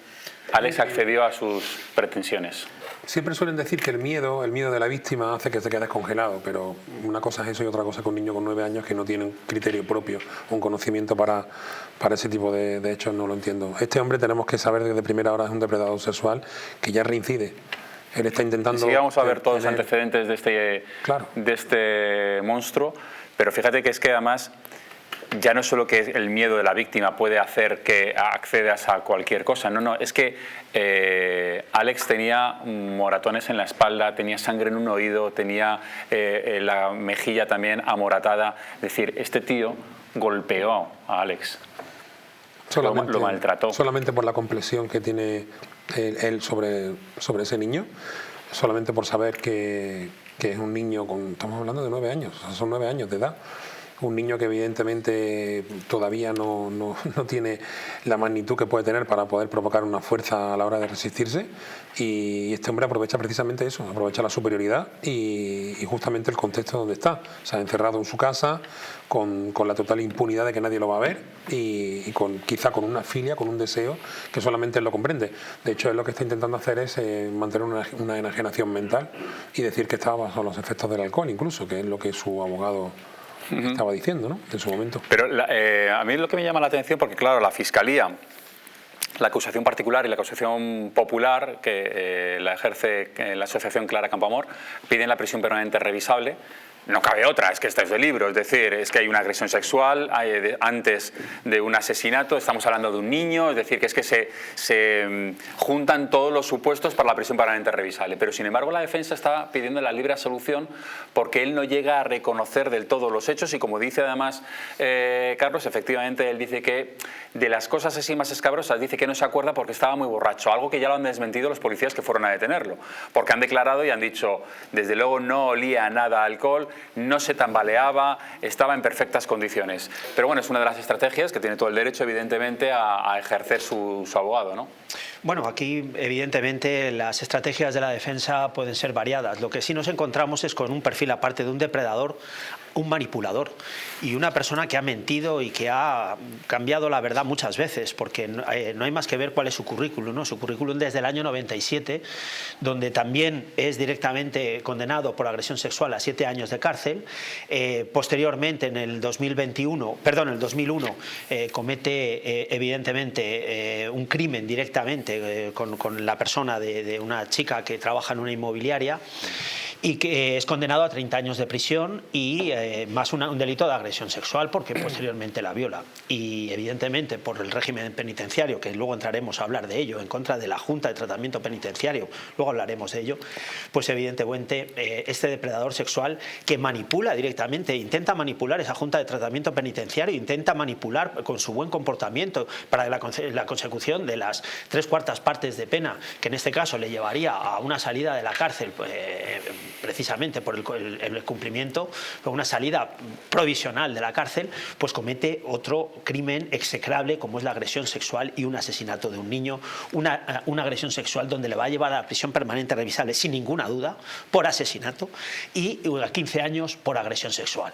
Alex accedió a sus pretensiones. Siempre suelen decir que el miedo de la víctima hace que se quede congelado, pero una cosa es eso y otra cosa que un niño con 9 años que no tiene un criterio propio, un conocimiento para ese tipo de hechos, no lo entiendo. Este hombre tenemos que saber desde primera hora es un depredador sexual que ya reincide. Él está intentando... Sí, vamos a ver todos los antecedentes de este monstruo, pero fíjate que es que además ya no solo que el miedo de la víctima puede hacer que accedas a cualquier cosa, no, es que Alex tenía moratones en la espalda, tenía sangre en un oído, tenía la mejilla también amoratada, es decir, este tío golpeó a Alex, lo maltrató. Solamente por la complexión que tiene él sobre ese niño, solamente por saber que es un niño estamos hablando de 9 años, o sea, son 9 años de edad. Un niño que evidentemente todavía no tiene la magnitud que puede tener para poder provocar una fuerza a la hora de resistirse, y este hombre aprovecha precisamente eso, aprovecha la superioridad y justamente el contexto donde está. Se ha encerrado en su casa con la total impunidad de que nadie lo va a ver y quizá con una filia, con un deseo que solamente él lo comprende. De hecho, él lo que está intentando hacer es mantener una enajenación mental y decir que estaba bajo los efectos del alcohol incluso, que es lo que su abogado estaba diciendo, ¿no?, en su momento. Pero a mí lo que me llama la atención, porque claro, la Fiscalía, la acusación particular y la acusación popular que la ejerce la asociación Clara Campoamor, piden la prisión permanente revisable. No cabe otra, es que este es del libro, es decir, es que hay una agresión sexual antes de un asesinato, estamos hablando de un niño, es decir, que es que se juntan todos los supuestos para la prisión permanente revisable. Pero sin embargo la defensa está pidiendo la libre absolución porque él no llega a reconocer del todo los hechos y, como dice además Carlos, efectivamente él dice que de las cosas así más escabrosas dice que no se acuerda porque estaba muy borracho, algo que ya lo han desmentido los policías que fueron a detenerlo, porque han declarado y han dicho, desde luego no olía nada a alcohol, no se tambaleaba, estaba en perfectas condiciones. Pero bueno, es una de las estrategias que tiene todo el derecho, evidentemente, a ejercer su abogado, ¿no? Bueno, aquí evidentemente las estrategias de la defensa pueden ser variadas. Lo que sí nos encontramos es con un perfil, aparte de un depredador, un manipulador y una persona que ha mentido y que ha cambiado la verdad muchas veces, porque no hay más que ver cuál es su currículum, ¿no? Su currículum desde el año 97, donde también es directamente condenado por agresión sexual a 7 años de cárcel. Posteriormente, en el 2001, comete evidentemente un crimen directamente con la persona de una chica que trabaja en una inmobiliaria, y que es condenado a 30 años de prisión y más un delito de agresión sexual, porque posteriormente la viola. Y evidentemente por el régimen penitenciario, que luego entraremos a hablar de ello, en contra de la Junta de Tratamiento Penitenciario, luego hablaremos de ello, pues evidentemente este depredador sexual que manipula directamente, intenta manipular esa Junta de Tratamiento Penitenciario, intenta manipular con su buen comportamiento para la consecución de las 3/4 partes de pena, que en este caso le llevaría a una salida de la cárcel, precisamente por el cumplimiento, por una salida provisional de la cárcel, pues comete otro crimen execrable como es la agresión sexual y un asesinato de un niño, una agresión sexual donde le va a llevar a la prisión permanente revisable sin ninguna duda por asesinato y a 15 años por agresión sexual.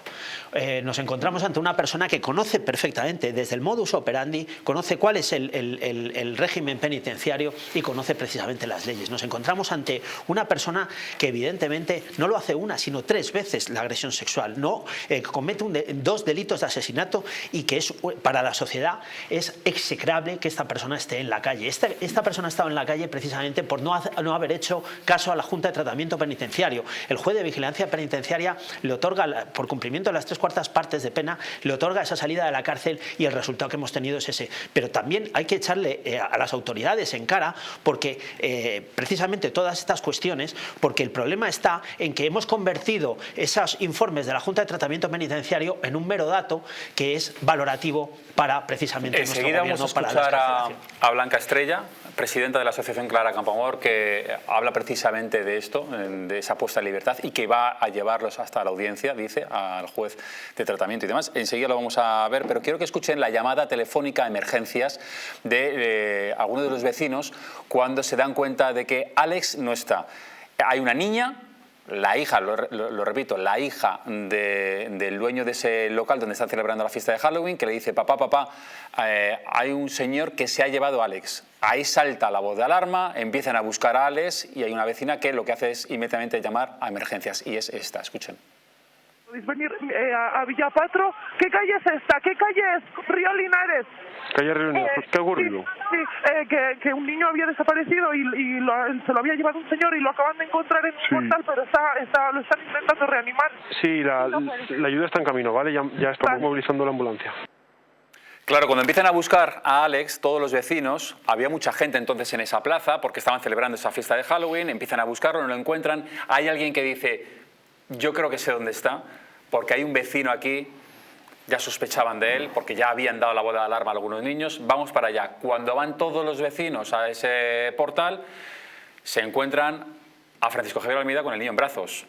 Nos encontramos ante una persona que conoce perfectamente desde el modus operandi, conoce cuál es el régimen penitenciario y conoce precisamente las leyes. Nos encontramos ante una persona que evidentemente no lo hace una, sino 3 veces la agresión sexual, no comete 2 delitos de asesinato, y que para la sociedad es execrable que esta persona esté en la calle. Esta persona ha estado en la calle precisamente por no haber hecho caso a la Junta de Tratamiento Penitenciario. El juez de vigilancia penitenciaria le otorga, por cumplimiento de las 3/4 partes de pena, le otorga esa salida de la cárcel, y el resultado que hemos tenido es ese. Pero también hay que echarle a las autoridades en cara, porque precisamente todas estas cuestiones, porque el problema está en que hemos convertido esos informes de la Junta de Tratamiento Penitenciario en un mero dato que es valorativo para precisamente nuestro gobierno. Enseguida vamos a escuchar a Blanca Estrella, presidenta de la Asociación Clara Campoamor, que habla precisamente de esto, de esa puesta en libertad, y que va a llevarlos hasta la audiencia, dice, al juez de tratamiento y demás. Enseguida lo vamos a ver, pero quiero que escuchen la llamada telefónica a emergencias de algunos de los vecinos cuando se dan cuenta de que Alex no está. Hay una niña, la hija, lo repito, la hija del dueño de ese local donde están celebrando la fiesta de Halloween, que le dice: papá, hay un señor que se ha llevado a Alex. Ahí salta la voz de alarma, empiezan a buscar a Alex, y hay una vecina que lo que hace es inmediatamente llamar a emergencias, y es esta, escuchen. ¿Podéis venir a Villapatro? ¿Qué calle es esta? ¿Qué calle es? Río Linares. Calle Río Linares, ¿qué ha ocurrido? Sí, que un niño había desaparecido y se lo había llevado un señor y lo acaban de encontrar en un portal, pero lo están intentando reanimar. Sí, la ayuda está en camino, ¿vale? Ya estamos movilizando la ambulancia. Claro, cuando empiezan a buscar a Alex, todos los vecinos, había mucha gente entonces en esa plaza porque estaban celebrando esa fiesta de Halloween, empiezan a buscarlo, no lo encuentran. Hay alguien que dice: yo creo que sé dónde está, porque hay un vecino aquí. Ya sospechaban de él porque ya habían dado la voz de alarma a algunos niños. Vamos para allá. Cuando van todos los vecinos a ese portal, se encuentran a Francisco Javier Almeida con el niño en brazos.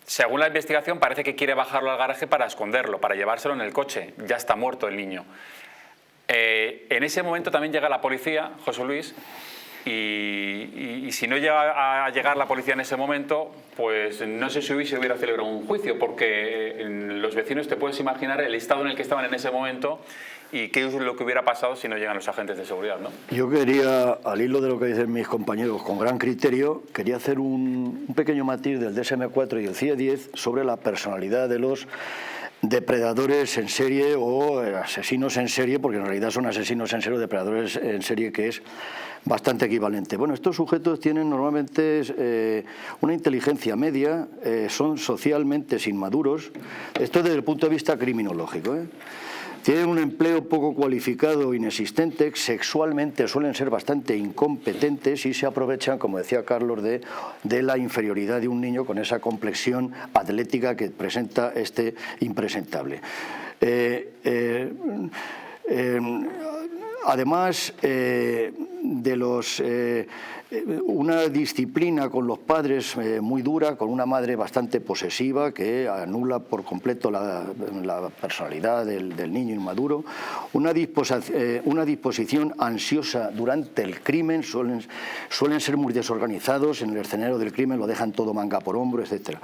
Según la investigación, parece que quiere bajarlo al garaje para esconderlo, para llevárselo en el coche. Ya está muerto el niño. En ese momento también llega la policía, José Luis, y si no llega a llegar la policía en ese momento, pues no sé si se hubiera celebrado un juicio, porque los vecinos, te puedes imaginar el estado en el que estaban en ese momento y qué es lo que hubiera pasado si no llegan los agentes de seguridad, ¿no? Yo quería, al hilo de lo que dicen mis compañeros con gran criterio, quería hacer un pequeño matiz del DSM-4 y el CIE-10 sobre la personalidad de los depredadores en serie o asesinos en serie, porque en realidad son asesinos en serie o depredadores en serie, que es bastante equivalente. Bueno, estos sujetos tienen normalmente una inteligencia media, son socialmente inmaduros, esto desde el punto de vista criminológico, Tienen un empleo poco cualificado, inexistente, sexualmente suelen ser bastante incompetentes y se aprovechan, como decía Carlos, de la inferioridad de un niño con esa complexión atlética que presenta este impresentable. Además una disciplina con los padres muy dura, con una madre bastante posesiva que anula por completo la personalidad del niño inmaduro, una disposición ansiosa durante el crimen, suelen ser muy desorganizados en el escenario del crimen, lo dejan todo manga por hombro, etc.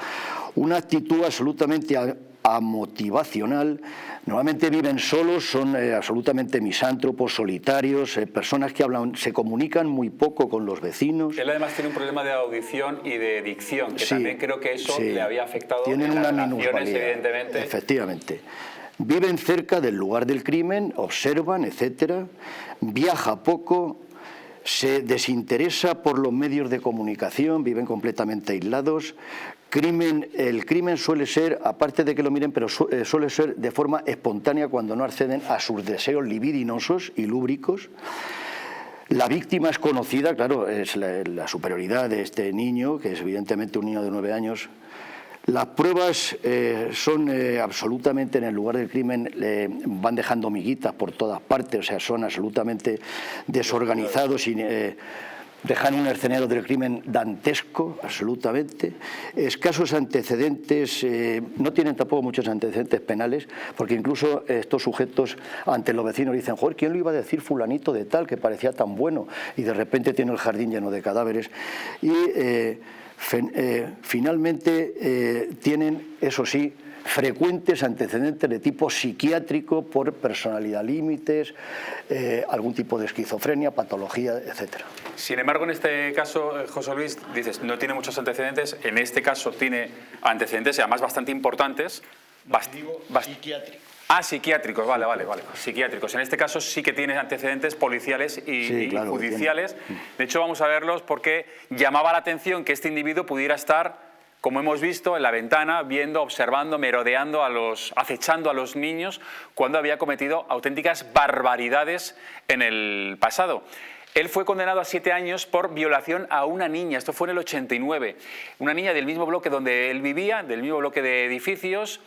Una actitud absolutamente amotivacional. Normalmente viven solos, son absolutamente misántropos, solitarios, personas que se comunican muy poco con los vecinos. Él además tiene un problema de audición y de dicción, que también creo que eso le había afectado. Tienen en las una relaciones, minusvalía, evidentemente. Efectivamente. Viven cerca del lugar del crimen, observan, etcétera. Viaja poco, se desinteresa por los medios de comunicación, viven completamente aislados. El crimen suele ser, aparte de que lo miren, pero suele ser de forma espontánea cuando no acceden a sus deseos libidinosos y lúbricos. La víctima es conocida, claro, es la superioridad de este niño, que es evidentemente un niño de 9 años. Las pruebas son absolutamente, en el lugar del crimen, van dejando miguitas por todas partes, o sea, son absolutamente desorganizados y dejan un escenario del crimen dantesco, absolutamente. Escasos antecedentes, no tienen tampoco muchos antecedentes penales, porque incluso estos sujetos ante los vecinos dicen, joder, ¿quién lo iba a decir fulanito de tal, que parecía tan bueno? Y de repente tiene el jardín lleno de cadáveres. Y finalmente tienen, eso sí, frecuentes antecedentes de tipo psiquiátrico por personalidad límites, algún tipo de esquizofrenia, patología, etcétera. Sin embargo, en este caso, José Luis, dices, no tiene muchos antecedentes. En este caso tiene antecedentes, y además bastante importantes. Psiquiátricos. Ah, psiquiátricos, vale. Psiquiátricos. En este caso sí que tiene antecedentes policiales y judiciales. De hecho, vamos a verlos porque llamaba la atención que este individuo pudiera estar, como hemos visto, en la ventana, viendo, observando, merodeando, acechando a los niños, cuando había cometido auténticas barbaridades en el pasado. Él fue condenado a 7 años por violación a una niña, esto fue en el 89, una niña del mismo bloque donde él vivía, del mismo bloque de edificios.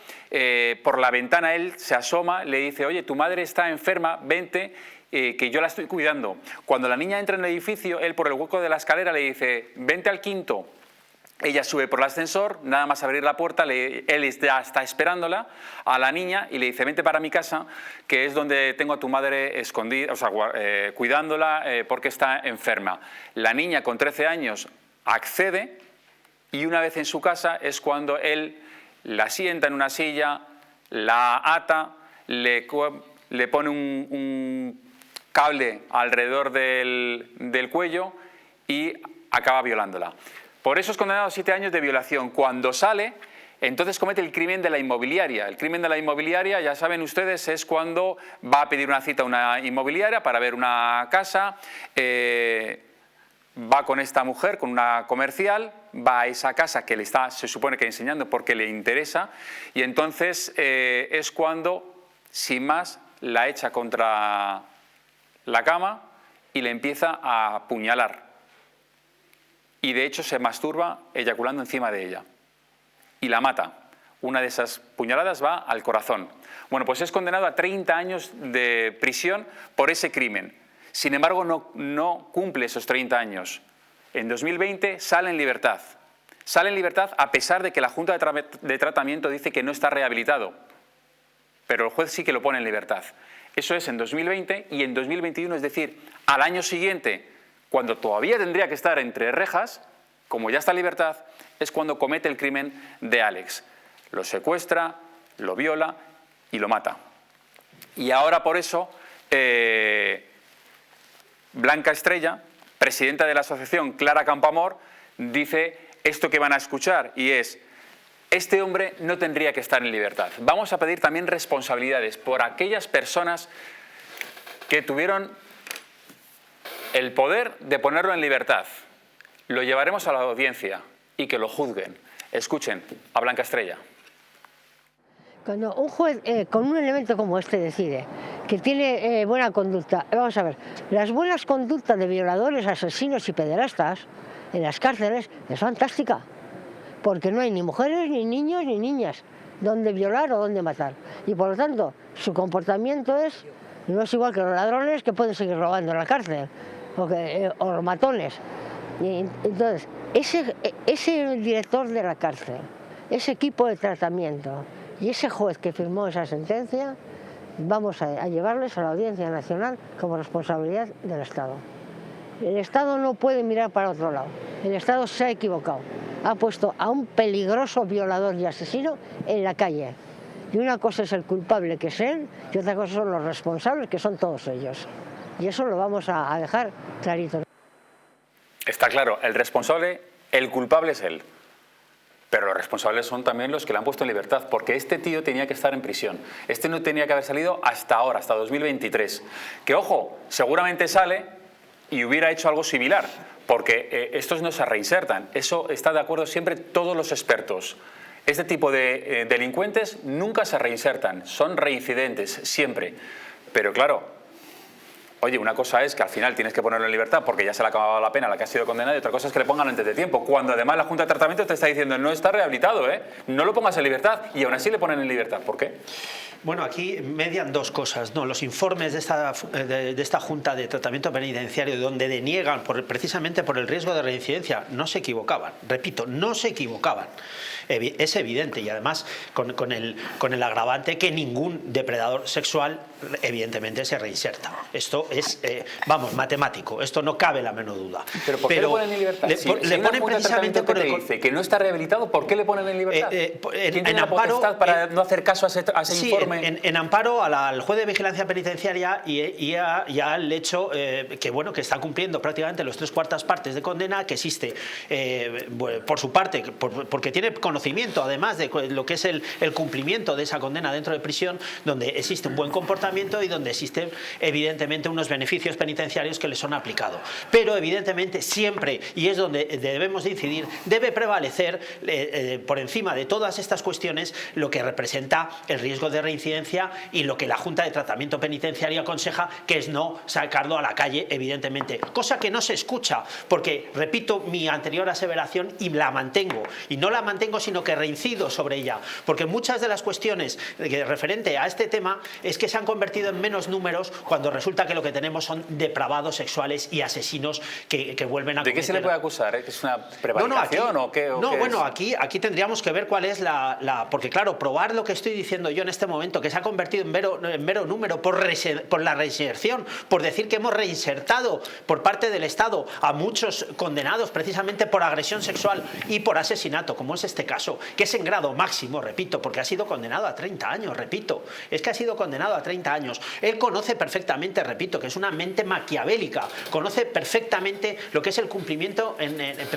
Por la ventana él se asoma, le dice, oye, tu madre está enferma, vente, que yo la estoy cuidando. Cuando la niña entra en el edificio, él por el hueco de la escalera le dice, vente al quinto. Ella sube por el ascensor, nada más abrir la puerta, él ya está esperándola a la niña y le dice, vente para mi casa, que es donde tengo a tu madre escondida, o sea, cuidándola porque está enferma. La niña con 13 años accede y una vez en su casa es cuando él la sienta en una silla, la ata, le pone un cable alrededor del cuello y acaba violándola. Por eso es condenado a 7 años de violación. Cuando sale, entonces comete el crimen de la inmobiliaria. El crimen de la inmobiliaria, ya saben ustedes, es cuando va a pedir una cita a una inmobiliaria para ver una casa, va con esta mujer, con una comercial, va a esa casa que le está, se supone que enseñando porque le interesa, y entonces es cuando, sin más, la echa contra la cama y le empieza a apuñalar. Y de hecho se masturba eyaculando encima de ella y la mata. Una de esas puñaladas va al corazón. Bueno, pues es condenado a 30 años de prisión por ese crimen. Sin embargo, no cumple esos 30 años. En 2020 sale en libertad. Sale en libertad a pesar de que la Junta de Tratamiento dice que no está rehabilitado. Pero el juez sí que lo pone en libertad. Eso es en 2020 y en 2021, es decir, al año siguiente, cuando todavía tendría que estar entre rejas, como ya está en libertad, es cuando comete el crimen de Alex. Lo secuestra, lo viola y lo mata. Y ahora por eso Blanca Estrella, presidenta de la asociación Clara Campoamor, dice esto que van a escuchar y es: este hombre no tendría que estar en libertad. Vamos a pedir también responsabilidades por aquellas personas que tuvieron el poder de ponerlo en libertad. Lo llevaremos a la audiencia y que lo juzguen. Escuchen a Blanca Estrella. Cuando un juez con un elemento como este decide que tiene buena conducta, vamos a ver, las buenas conductas de violadores, asesinos y pederastas en las cárceles es fantástica, porque no hay ni mujeres, ni niños, ni niñas donde violar o donde matar. Y por lo tanto, su comportamiento no es igual que los ladrones que pueden seguir robando en la cárcel, o los matones. Y entonces, ese director de la cárcel, ese equipo de tratamiento y ese juez que firmó esa sentencia, vamos a llevarles a la Audiencia Nacional como responsabilidad del Estado. El Estado no puede mirar para otro lado. El Estado se ha equivocado. Ha puesto a un peligroso violador y asesino en la calle. Y una cosa es el culpable, que es él, y otra cosa son los responsables, que son todos ellos. Y eso lo vamos a dejar clarito. Está claro, el responsable, el culpable es él. Pero los responsables son también los que le han puesto en libertad, porque este tío tenía que estar en prisión. Este no tenía que haber salido hasta ahora, hasta 2023. Que, ojo, seguramente sale y hubiera hecho algo similar, porque estos no se reinsertan. Eso está de acuerdo siempre todos los expertos. Este tipo de delincuentes nunca se reinsertan, son reincidentes, siempre. Pero claro, oye, una cosa es que al final tienes que ponerlo en libertad porque ya se le ha acabado la pena a la que ha sido condenada, y otra cosa es que le pongan antes de tiempo, cuando además la Junta de Tratamiento te está diciendo no está rehabilitado, no lo pongas en libertad, y aún así le ponen en libertad. ¿Por qué? Bueno, aquí median dos cosas, ¿no? Los informes de esta Junta de Tratamiento Penitenciario, donde deniegan precisamente por el riesgo de reincidencia, no se equivocaban, repito, no se equivocaban. Es evidente, y además con el agravante que ningún depredador sexual evidentemente se reinserta. Esto es, vamos, matemático, esto no cabe la menor duda. ¿Pero por qué le ponen en libertad? Le ponen precisamente por el... dice que no está rehabilitado, ¿por qué le ponen en libertad? ¿Quién tiene la potestad para no hacer caso a ese informe? En amparo al juez de vigilancia penitenciaria y al hecho que, bueno, que está cumpliendo prácticamente los 3/4 partes de condena, que existe por su parte, porque tiene conocimiento además de lo que es el cumplimiento de esa condena dentro de prisión, donde existe un buen comportamiento y donde existen evidentemente unos beneficios penitenciarios que le son aplicados. Pero evidentemente siempre, y es donde debemos de incidir, debe prevalecer por encima de todas estas cuestiones lo que representa el riesgo de reincidencia y lo que la Junta de Tratamiento Penitenciario aconseja, que es no sacarlo a la calle, evidentemente. Cosa que no se escucha, porque repito mi anterior aseveración y la mantengo. Y no la mantengo, sino que reincido sobre ella. Porque muchas de las cuestiones referente a este tema es que se han convertido en menos números cuando resulta que lo que tenemos son depravados sexuales y asesinos que vuelven a cometer. ¿De qué se le puede acusar? ¿Que es una prevaricación o qué? Bueno, aquí tendríamos que ver cuál es porque claro, probar lo que estoy diciendo yo en este momento, que se ha convertido en mero número por la reinserción, por decir que hemos reinsertado por parte del Estado a muchos condenados precisamente por agresión sexual y por asesinato, como es este caso, que es en grado máximo, repito, porque ha sido condenado a 30 años, repito, es que ha sido condenado a 30 años. Él conoce perfectamente, repito, que es una mente maquiavélica, conoce perfectamente lo que es el cumplimiento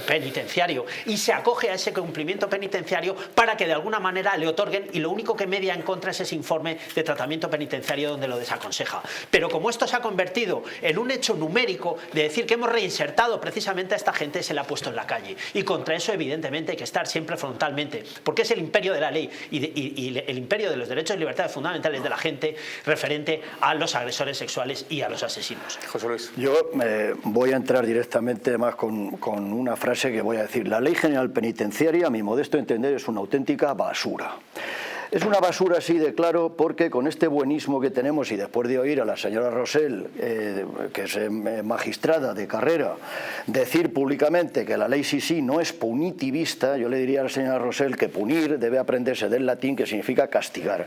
penitenciario y se acoge a ese cumplimiento penitenciario para que de alguna manera le otorguen, y lo único que media en contra es ese informe de tratamiento penitenciario donde lo desaconseja. Pero como esto se ha convertido en un hecho numérico de decir que hemos reinsertado precisamente a esta gente, se le ha puesto en la calle, y contra eso evidentemente hay que estar siempre frontalmente, porque es el imperio de la ley y el imperio de los derechos y libertades fundamentales de la gente referente a los agresores sexuales y a los asesinos. José Luis. Yo voy a entrar directamente además con una frase que voy a decir. La Ley General Penitenciaria, a mi modesto entender, es una auténtica basura. Es una basura así de claro, porque con este buenismo que tenemos, y después de oír a la señora Rosell, que es magistrada de carrera, decir públicamente que la ley sí no es punitivista, yo le diría a la señora Rosell que punir debe aprenderse del latín, que significa castigar.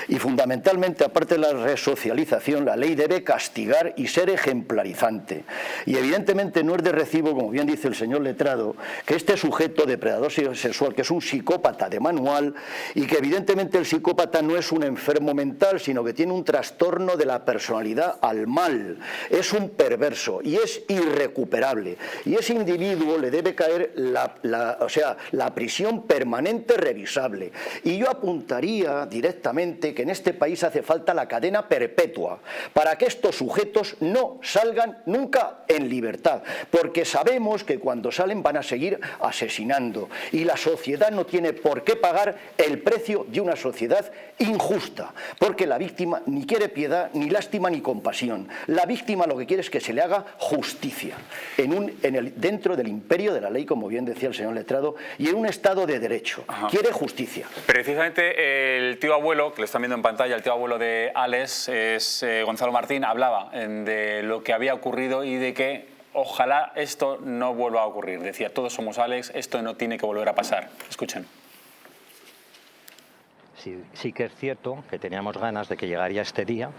Y fundamentalmente, aparte de la resocialización, la ley debe castigar y ser ejemplarizante. Y evidentemente no es de recibo, como bien dice el señor letrado, que este sujeto depredador sexual, que es un psicópata de manual, y que evidentemente el psicópata no es un enfermo mental, sino que tiene un trastorno de la personalidad al mal, es un perverso y es irrecuperable, y ese individuo le debe caer la prisión permanente revisable. Y yo apuntaría directamente que en este país hace falta la cadena perpetua para que estos sujetos no salgan nunca en libertad, porque sabemos que cuando salen van a seguir asesinando, y la sociedad no tiene por qué pagar el precio de una sociedad injusta, porque la víctima ni quiere piedad, ni lástima, ni compasión. La víctima lo que quiere es que se le haga justicia dentro del imperio de la ley, como bien decía el señor letrado, y en un estado de derecho. Ajá. Quiere justicia. Precisamente el tío abuelo, que lo están viendo en pantalla, el tío abuelo de Alex, es Gonzalo Martín, hablaba de lo que había ocurrido y de que ojalá esto no vuelva a ocurrir. Decía, todos somos Alex, esto no tiene que volver a pasar. Escuchen. Sí que es cierto que teníamos ganas de que llegaría este día,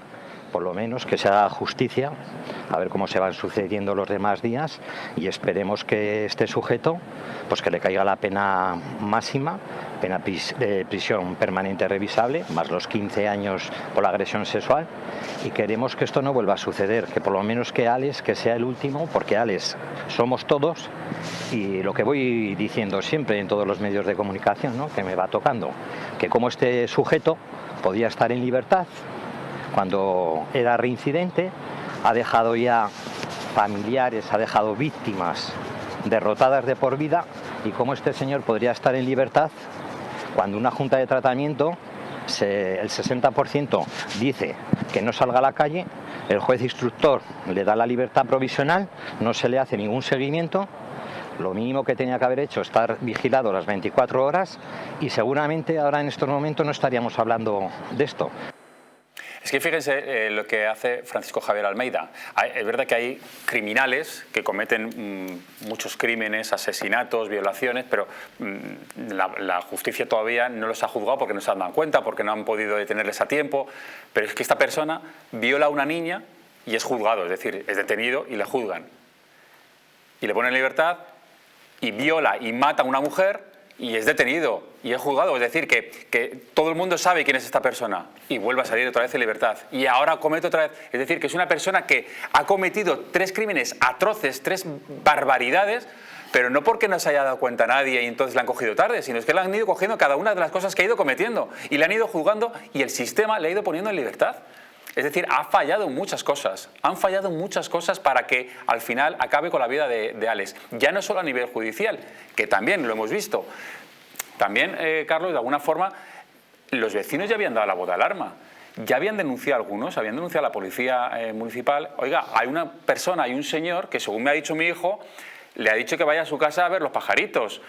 por lo menos que se haga justicia, a ver cómo se van sucediendo los demás días, y esperemos que este sujeto, pues que le caiga la pena máxima, pena de prisión permanente revisable, más los 15 años por la agresión sexual, y queremos que esto no vuelva a suceder, que por lo menos que Alex, que sea el último, porque Alex somos todos, y lo que voy diciendo siempre en todos los medios de comunicación, ¿no?, que me va tocando, que como este sujeto podía estar en libertad cuando era reincidente, ha dejado ya familiares, ha dejado víctimas derrotadas de por vida, y como este señor podría estar en libertad cuando una junta de tratamiento, el 60% dice que no salga a la calle, el juez instructor le da la libertad provisional, no se le hace ningún seguimiento. Lo mínimo que tenía que haber hecho es estar vigilado las 24 horas, y seguramente ahora en estos momentos no estaríamos hablando de esto. Es que fíjense lo que hace Francisco Javier Almeida. Es verdad que hay criminales que cometen muchos crímenes, asesinatos, violaciones, pero la justicia todavía no los ha juzgado porque no se han dado cuenta, porque no han podido detenerles a tiempo. Pero es que esta persona viola a una niña y es juzgado, es decir, es detenido y le juzgan. Y le ponen en libertad, y viola y mata a una mujer y es detenido y es juzgado. Es decir, que todo el mundo sabe quién es esta persona y vuelve a salir otra vez en libertad. Y ahora comete otra vez. Es decir, que es una persona que ha cometido 3 crímenes atroces, 3 barbaridades, pero no porque no se haya dado cuenta nadie y entonces la han cogido tarde, sino es que le han ido cogiendo cada una de las cosas que ha ido cometiendo y le han ido juzgando y el sistema le ha ido poniendo en libertad. Es decir, ha fallado en muchas cosas, han fallado en muchas cosas para que al final acabe con la vida de Alex. Ya no solo a nivel judicial, que también lo hemos visto. También, Carlos, de alguna forma, los vecinos ya habían dado la voz de alarma. Ya habían denunciado algunos, habían denunciado a la policía municipal. Oiga, hay una persona, hay un señor que, según me ha dicho mi hijo, le ha dicho que vaya a su casa a ver los pajaritos.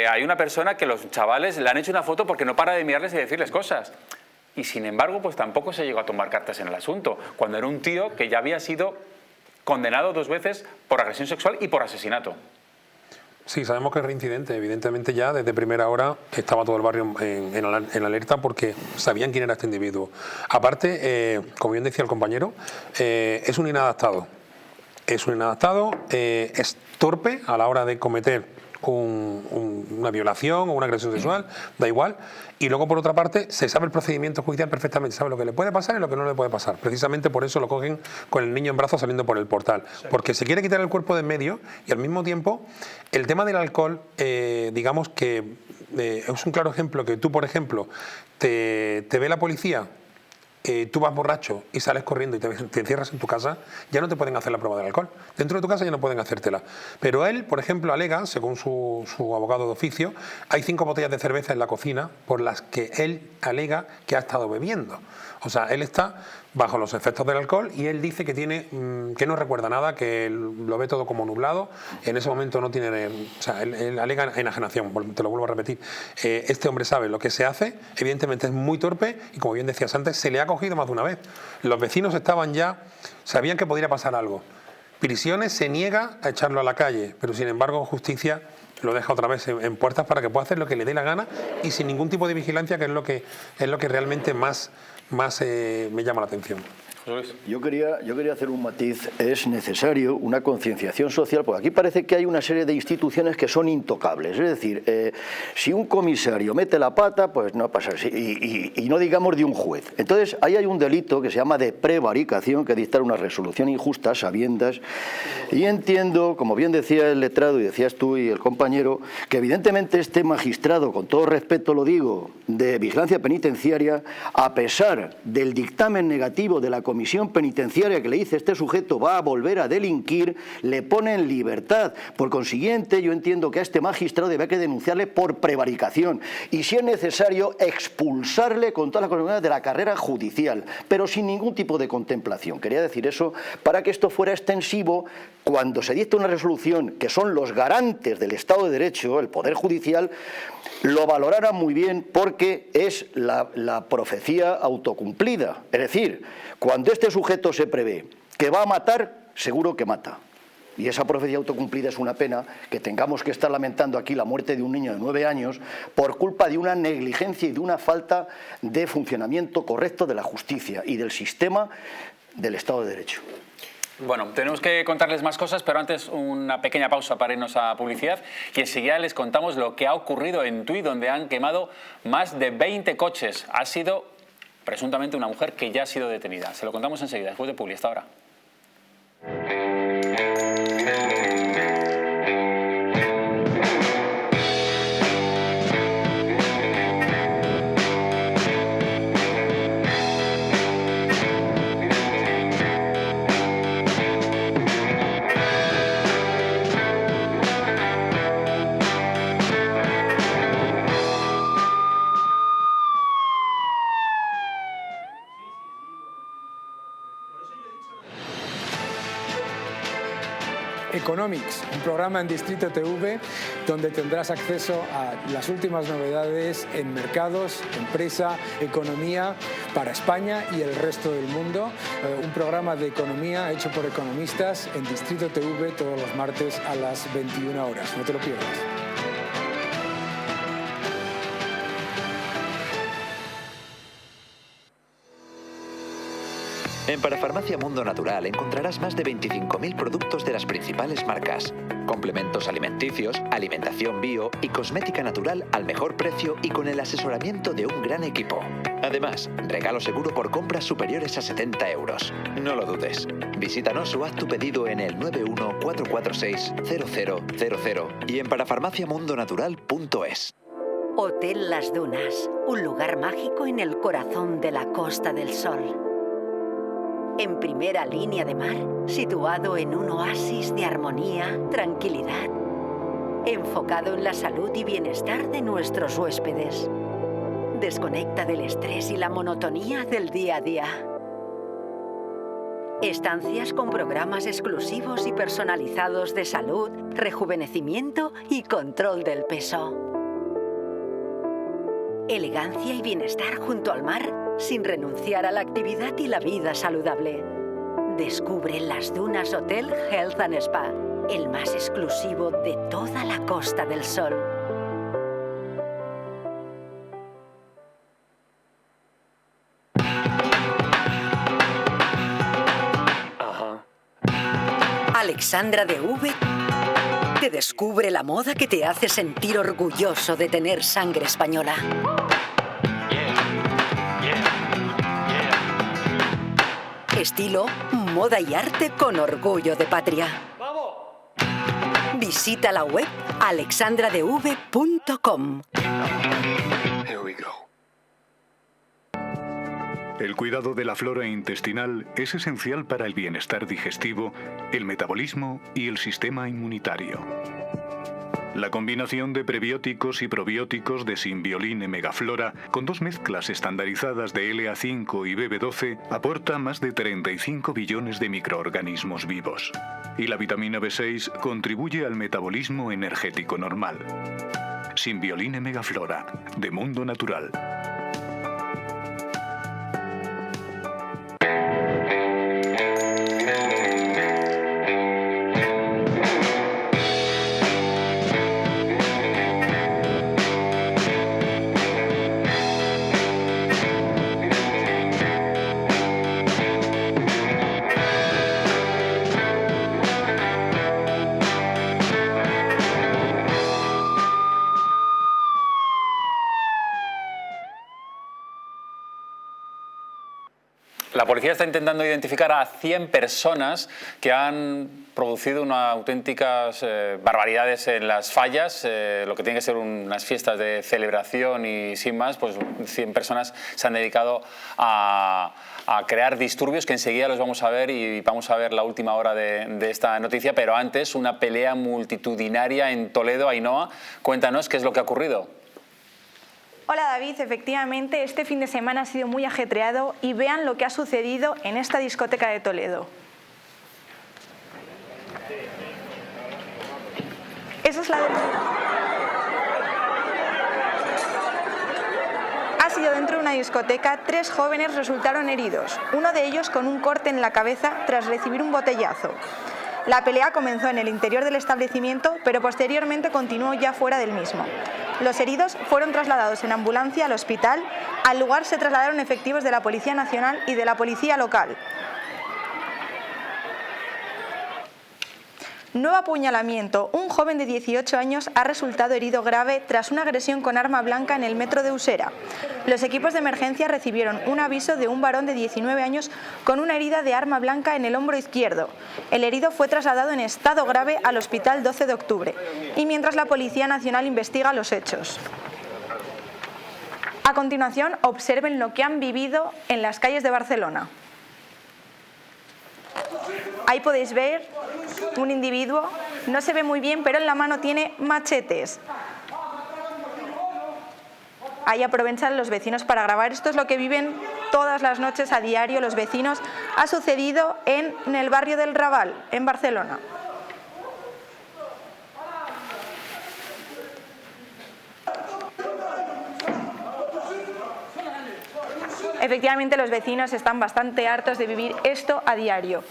Hay una persona que los chavales le han hecho una foto porque no para de mirarles y decirles cosas. Y sin embargo, pues tampoco se llegó a tomar cartas en el asunto, cuando era un tío que ya había sido condenado 2 veces por agresión sexual y por asesinato. Sí, sabemos que es reincidente. Evidentemente ya desde primera hora estaba todo el barrio en alerta porque sabían quién era este individuo. Aparte, como bien decía el compañero, es un inadaptado. Es un inadaptado, es torpe a la hora de cometer una violación o una agresión sexual, da igual. Y luego, por otra parte, se sabe el procedimiento judicial perfectamente, sabe lo que le puede pasar y lo que no le puede pasar. Precisamente por eso lo cogen con el niño en brazos saliendo por el portal. Porque se quiere quitar el cuerpo de en medio y al mismo tiempo el tema del alcohol, digamos que es un claro ejemplo que tú, por ejemplo, te ve la policía, tú vas borracho y sales corriendo y te encierras en tu casa, ya no te pueden hacer la prueba del alcohol. Dentro de tu casa ya no pueden hacértela. Pero él, por ejemplo, alega, según su abogado de oficio, hay 5 botellas de cerveza en la cocina por las que él alega que ha estado bebiendo. O sea, él está bajo los efectos del alcohol y él dice que que no recuerda nada, que lo ve todo como nublado. En ese momento no tiene... O sea, él alega enajenación, te lo vuelvo a repetir. Este hombre sabe lo que se hace, evidentemente es muy torpe y, como bien decías antes, se le ha cogido más de una vez. Los vecinos sabían que podría pasar algo. Prisiones se niega a echarlo a la calle, pero sin embargo justicia lo deja otra vez en puertas para que pueda hacer lo que le dé la gana y sin ningún tipo de vigilancia, que es lo que realmente más me llama la atención. Yo quería hacer un matiz. Es necesario una concienciación social, porque aquí parece que hay una serie de instituciones que son intocables. Es decir, si un comisario mete la pata, pues no pasa así, y no digamos de un juez. Entonces, ahí hay un delito que se llama de prevaricación, que dictar una resolución injusta a sabiendas. Y entiendo, como bien decía el letrado y decías tú y el compañero, que evidentemente este magistrado, con todo respeto lo digo, de vigilancia penitenciaria, a pesar del dictamen negativo de la comisión penitenciaria que le dice este sujeto va a volver a delinquir, le pone en libertad. Por consiguiente, yo entiendo que a este magistrado debe que denunciarle por prevaricación y, si es necesario, expulsarle con todas las consecuencias de la carrera judicial, pero sin ningún tipo de contemplación. Quería decir eso para que esto fuera extensivo cuando se dicta una resolución, que son los garantes del Estado de Derecho, el Poder Judicial, lo valorara muy bien, porque es la profecía autocumplida. Es decir, cuando este sujeto se prevé que va a matar, seguro que mata. Y esa profecía autocumplida es una pena que tengamos que estar lamentando aquí la muerte de un niño de 9 años por culpa de una negligencia y de una falta de funcionamiento correcto de la justicia y del sistema del Estado de Derecho. Bueno, tenemos que contarles más cosas, pero antes una pequeña pausa para irnos a publicidad y enseguida les contamos lo que ha ocurrido en Tui, donde han quemado más de 20 coches. Ha sido presuntamente una mujer que ya ha sido detenida. Se lo contamos enseguida, después de publi. Hasta ahora. Economics, un programa en Distrito TV donde tendrás acceso a las últimas novedades en mercados, empresa, economía para España y el resto del mundo. Un programa de economía hecho por economistas en Distrito TV todos los martes a las 21 horas. No te lo pierdas. En Parafarmacia Mundo Natural encontrarás más de 25.000 productos de las principales marcas, complementos alimenticios, alimentación bio y cosmética natural al mejor precio y con el asesoramiento de un gran equipo. Además, regalo seguro por compras superiores a 70 euros. No lo dudes. Visítanos o haz tu pedido en el 914460000 y en parafarmaciamundonatural.es. Hotel Las Dunas, un lugar mágico en el corazón de la Costa del Sol. En primera línea de mar, situado en un oasis de armonía, tranquilidad, enfocado en la salud y bienestar de nuestros huéspedes. Desconecta del estrés y la monotonía del día a día. Estancias con programas exclusivos y personalizados de salud, rejuvenecimiento y control del peso. Elegancia y bienestar junto al mar, sin renunciar a la actividad y la vida saludable. Descubre Las Dunas Hotel Health and Spa, el más exclusivo de toda la Costa del Sol. Alexandra DV te descubre la moda que te hace sentir orgulloso de tener sangre española. Estilo, moda y arte con orgullo de patria. Visita la web alexandradv.com. El cuidado de la flora intestinal es esencial para el bienestar digestivo, el metabolismo y el sistema inmunitario. La combinación de prebióticos y probióticos de Symbiolin Megaflora, con 2 mezclas estandarizadas de LA5 y BB12, aporta más de 35 billones de microorganismos vivos. Y la vitamina B6 contribuye al metabolismo energético normal. Symbiolin Megaflora, de Mundo Natural. La policía está intentando identificar a 100 personas que han producido unas auténticas barbaridades en las fallas, lo que tiene que ser unas fiestas de celebración y sin más, pues 100 personas se han dedicado a crear disturbios que enseguida los vamos a ver y vamos a ver la última hora de esta noticia, pero antes una pelea multitudinaria en Toledo. Ainhoa, cuéntanos qué es lo que ha ocurrido. Hola David, efectivamente este fin de semana ha sido muy ajetreado y vean lo que ha sucedido en esta discoteca de Toledo. Esa es la Ha sido dentro de una discoteca, 3 jóvenes resultaron heridos, uno de ellos con un corte en la cabeza tras recibir un botellazo. La pelea comenzó en el interior del establecimiento, pero posteriormente continuó ya fuera del mismo. Los heridos fueron trasladados en ambulancia al hospital. Al lugar se trasladaron efectivos de la Policía Nacional y de la Policía Local. Nuevo apuñalamiento. Un joven de 18 años ha resultado herido grave tras una agresión con arma blanca en el metro de Usera. Los equipos de emergencia recibieron un aviso de un varón de 19 años con una herida de arma blanca en el hombro izquierdo. El herido fue trasladado en estado grave al Hospital 12 de Octubre. Y mientras la Policía Nacional investiga los hechos. A continuación, observen lo que han vivido en las calles de Barcelona. Ahí podéis ver un individuo, no se ve muy bien, pero en la mano tiene machetes. Ahí aprovechan los vecinos para grabar. Esto es lo que viven todas las noches a diario los vecinos. Ha sucedido en el barrio del Raval, en Barcelona. Efectivamente, los vecinos están bastante hartos de vivir esto a diario.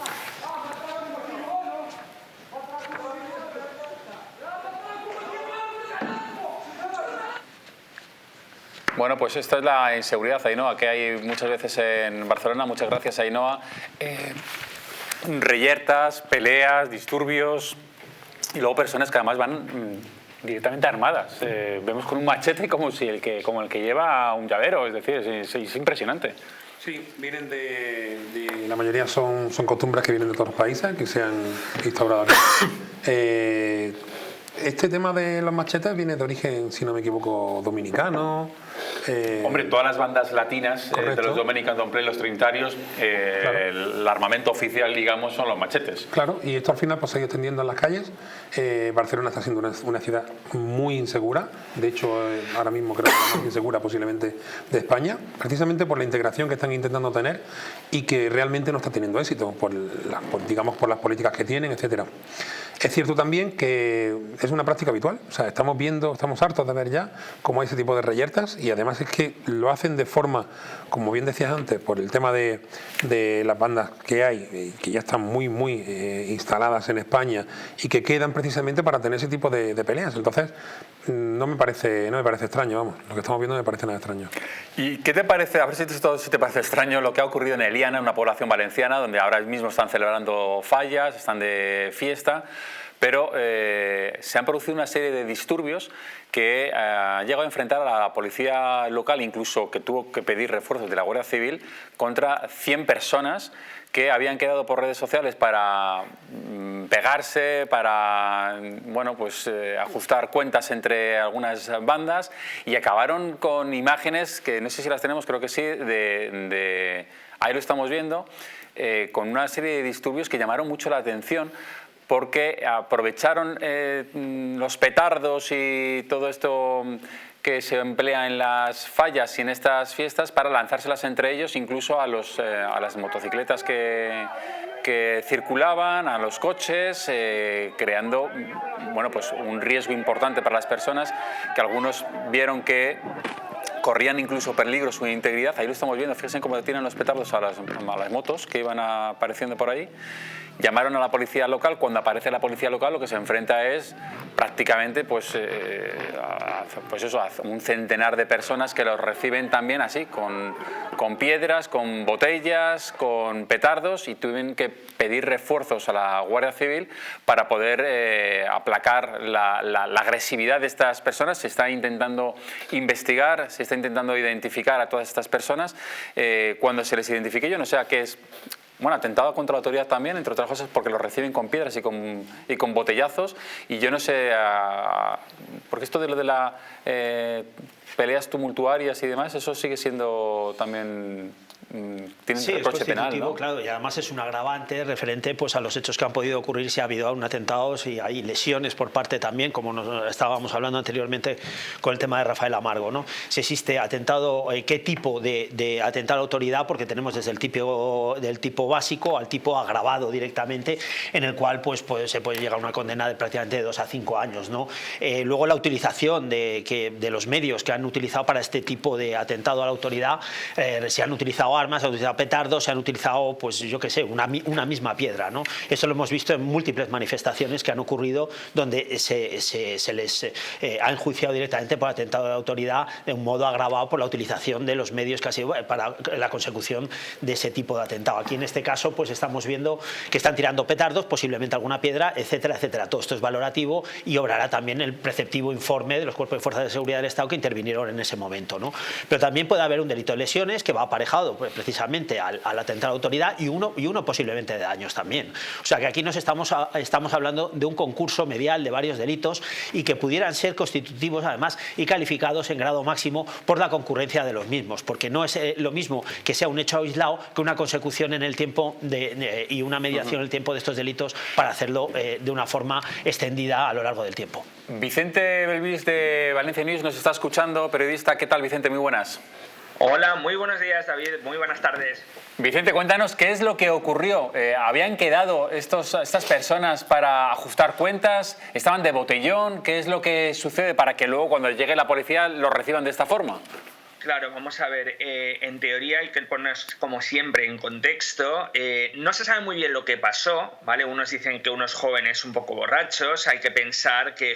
Bueno, pues esta es la inseguridad, Ainhoa, que hay muchas veces en Barcelona. Muchas gracias, Ainhoa. Reyertas, peleas, disturbios y luego personas que además van directamente armadas. Vemos con un machete como el que lleva un llavero, es decir, es impresionante. Sí, vienen la mayoría son costumbres que vienen de todos los países que se han instaurado aquí. Este tema de los machetes viene de origen, si no me equivoco, dominicano. Hombre, todas las bandas latinas de los Dominican Don't Play, los trinitarios, claro. El armamento oficial, digamos, son los machetes. Claro, y esto al final pues, se ha ido extendiendo en las calles. Barcelona está siendo una ciudad muy insegura. De hecho, ahora mismo creo que la más insegura posiblemente de España, precisamente por la integración que están intentando tener y que realmente no está teniendo éxito, por las políticas que tienen, etcétera. Es cierto también que es una práctica habitual, o sea, estamos hartos de ver ya cómo hay ese tipo de reyertas y además es que lo hacen de forma, como bien decías antes, por el tema de las bandas que hay, que ya están muy instaladas en España y que quedan precisamente para tener ese tipo de peleas. Entonces, no me parece extraño, vamos, lo que estamos viendo no me parece nada extraño. ¿Y qué te parece, a ver si te parece extraño lo que ha ocurrido en Eliana, una población valenciana, donde ahora mismo están celebrando fallas, están de fiesta, pero se han producido una serie de disturbios que ha llegado a enfrentar a la policía local, incluso que tuvo que pedir refuerzos de la Guardia Civil contra 100 personas que habían quedado por redes sociales para pegarse, para ajustar cuentas entre algunas bandas y acabaron con imágenes que no sé si las tenemos, creo que sí, ahí lo estamos viendo, con una serie de disturbios que llamaron mucho la atención porque aprovecharon los petardos y todo esto que se emplea en las fallas y en estas fiestas para lanzárselas entre ellos, incluso a las motocicletas que circulaban, a los coches, creando un riesgo importante para las personas, que algunos vieron que corrían incluso peligro su integridad. Ahí lo estamos viendo, fíjense cómo tiran los petardos a las motos que iban apareciendo por ahí. Llamaron a la policía local. Cuando aparece la policía local, lo que se enfrenta es prácticamente a un centenar de personas que los reciben también así, con piedras, con botellas, con petardos, y tuvieron que pedir refuerzos a la Guardia Civil para poder aplacar la agresividad de estas personas. Se está intentando investigar, se está intentando identificar a todas estas personas. Cuando se les identifique, yo no sé a qué es. Bueno, atentado contra la autoridad también, entre otras cosas porque lo reciben con piedras y con botellazos, y yo no sé, porque esto de lo de las peleas tumultuarias y demás, eso sigue siendo también tienen reproche penal, ¿no? Claro, y además es un agravante referente a los hechos que han podido ocurrir si ha habido un atentado, si hay lesiones por parte también, como nos estábamos hablando anteriormente con el tema de Rafael Amargo, ¿no? Si existe atentado, qué tipo de atentado a la autoridad, porque tenemos desde el tipo básico al tipo agravado directamente, en el cual se puede llegar a una condena de prácticamente de 2 a 5 años, ¿no? Luego la utilización de los medios que han utilizado para este tipo de atentado a la autoridad, se han utilizado armas, se han utilizado petardos, se han utilizado, pues yo qué sé, una misma piedra, ¿no? Eso lo hemos visto en múltiples manifestaciones que han ocurrido donde se les ha enjuiciado directamente por atentado de autoridad de un modo agravado por la utilización de los medios que ha sido para la consecución de ese tipo de atentado. Aquí en este caso pues estamos viendo que están tirando petardos, posiblemente alguna piedra, etcétera, etcétera. Todo esto es valorativo y obrará también el preceptivo informe de los cuerpos de fuerzas de seguridad del Estado que intervinieron en ese momento, ¿no? Pero también puede haber un delito de lesiones que va aparejado pues, precisamente al atentado de autoridad y uno posiblemente de daños también. O sea que aquí estamos hablando de un concurso medial de varios delitos y que pudieran ser constitutivos además y calificados en grado máximo por la concurrencia de los mismos, porque no es lo mismo que sea un hecho aislado que una consecución en el tiempo y una mediación en el tiempo de estos delitos para hacerlo de una forma extendida a lo largo del tiempo. Vicente Belvis de Valencia News nos está escuchando, periodista. ¿Qué tal, Vicente? Muy buenas. Hola, muy buenos días, David. Muy buenas tardes. Vicente, cuéntanos qué es lo que ocurrió. ¿Habían quedado estas personas para ajustar cuentas? ¿Estaban de botellón? ¿Qué es lo que sucede para que luego cuando llegue la policía los reciban de esta forma? Claro, vamos a ver, en teoría hay que poner como siempre en contexto, no se sabe muy bien lo que pasó, ¿vale? Unos dicen que unos jóvenes un poco borrachos, hay que pensar que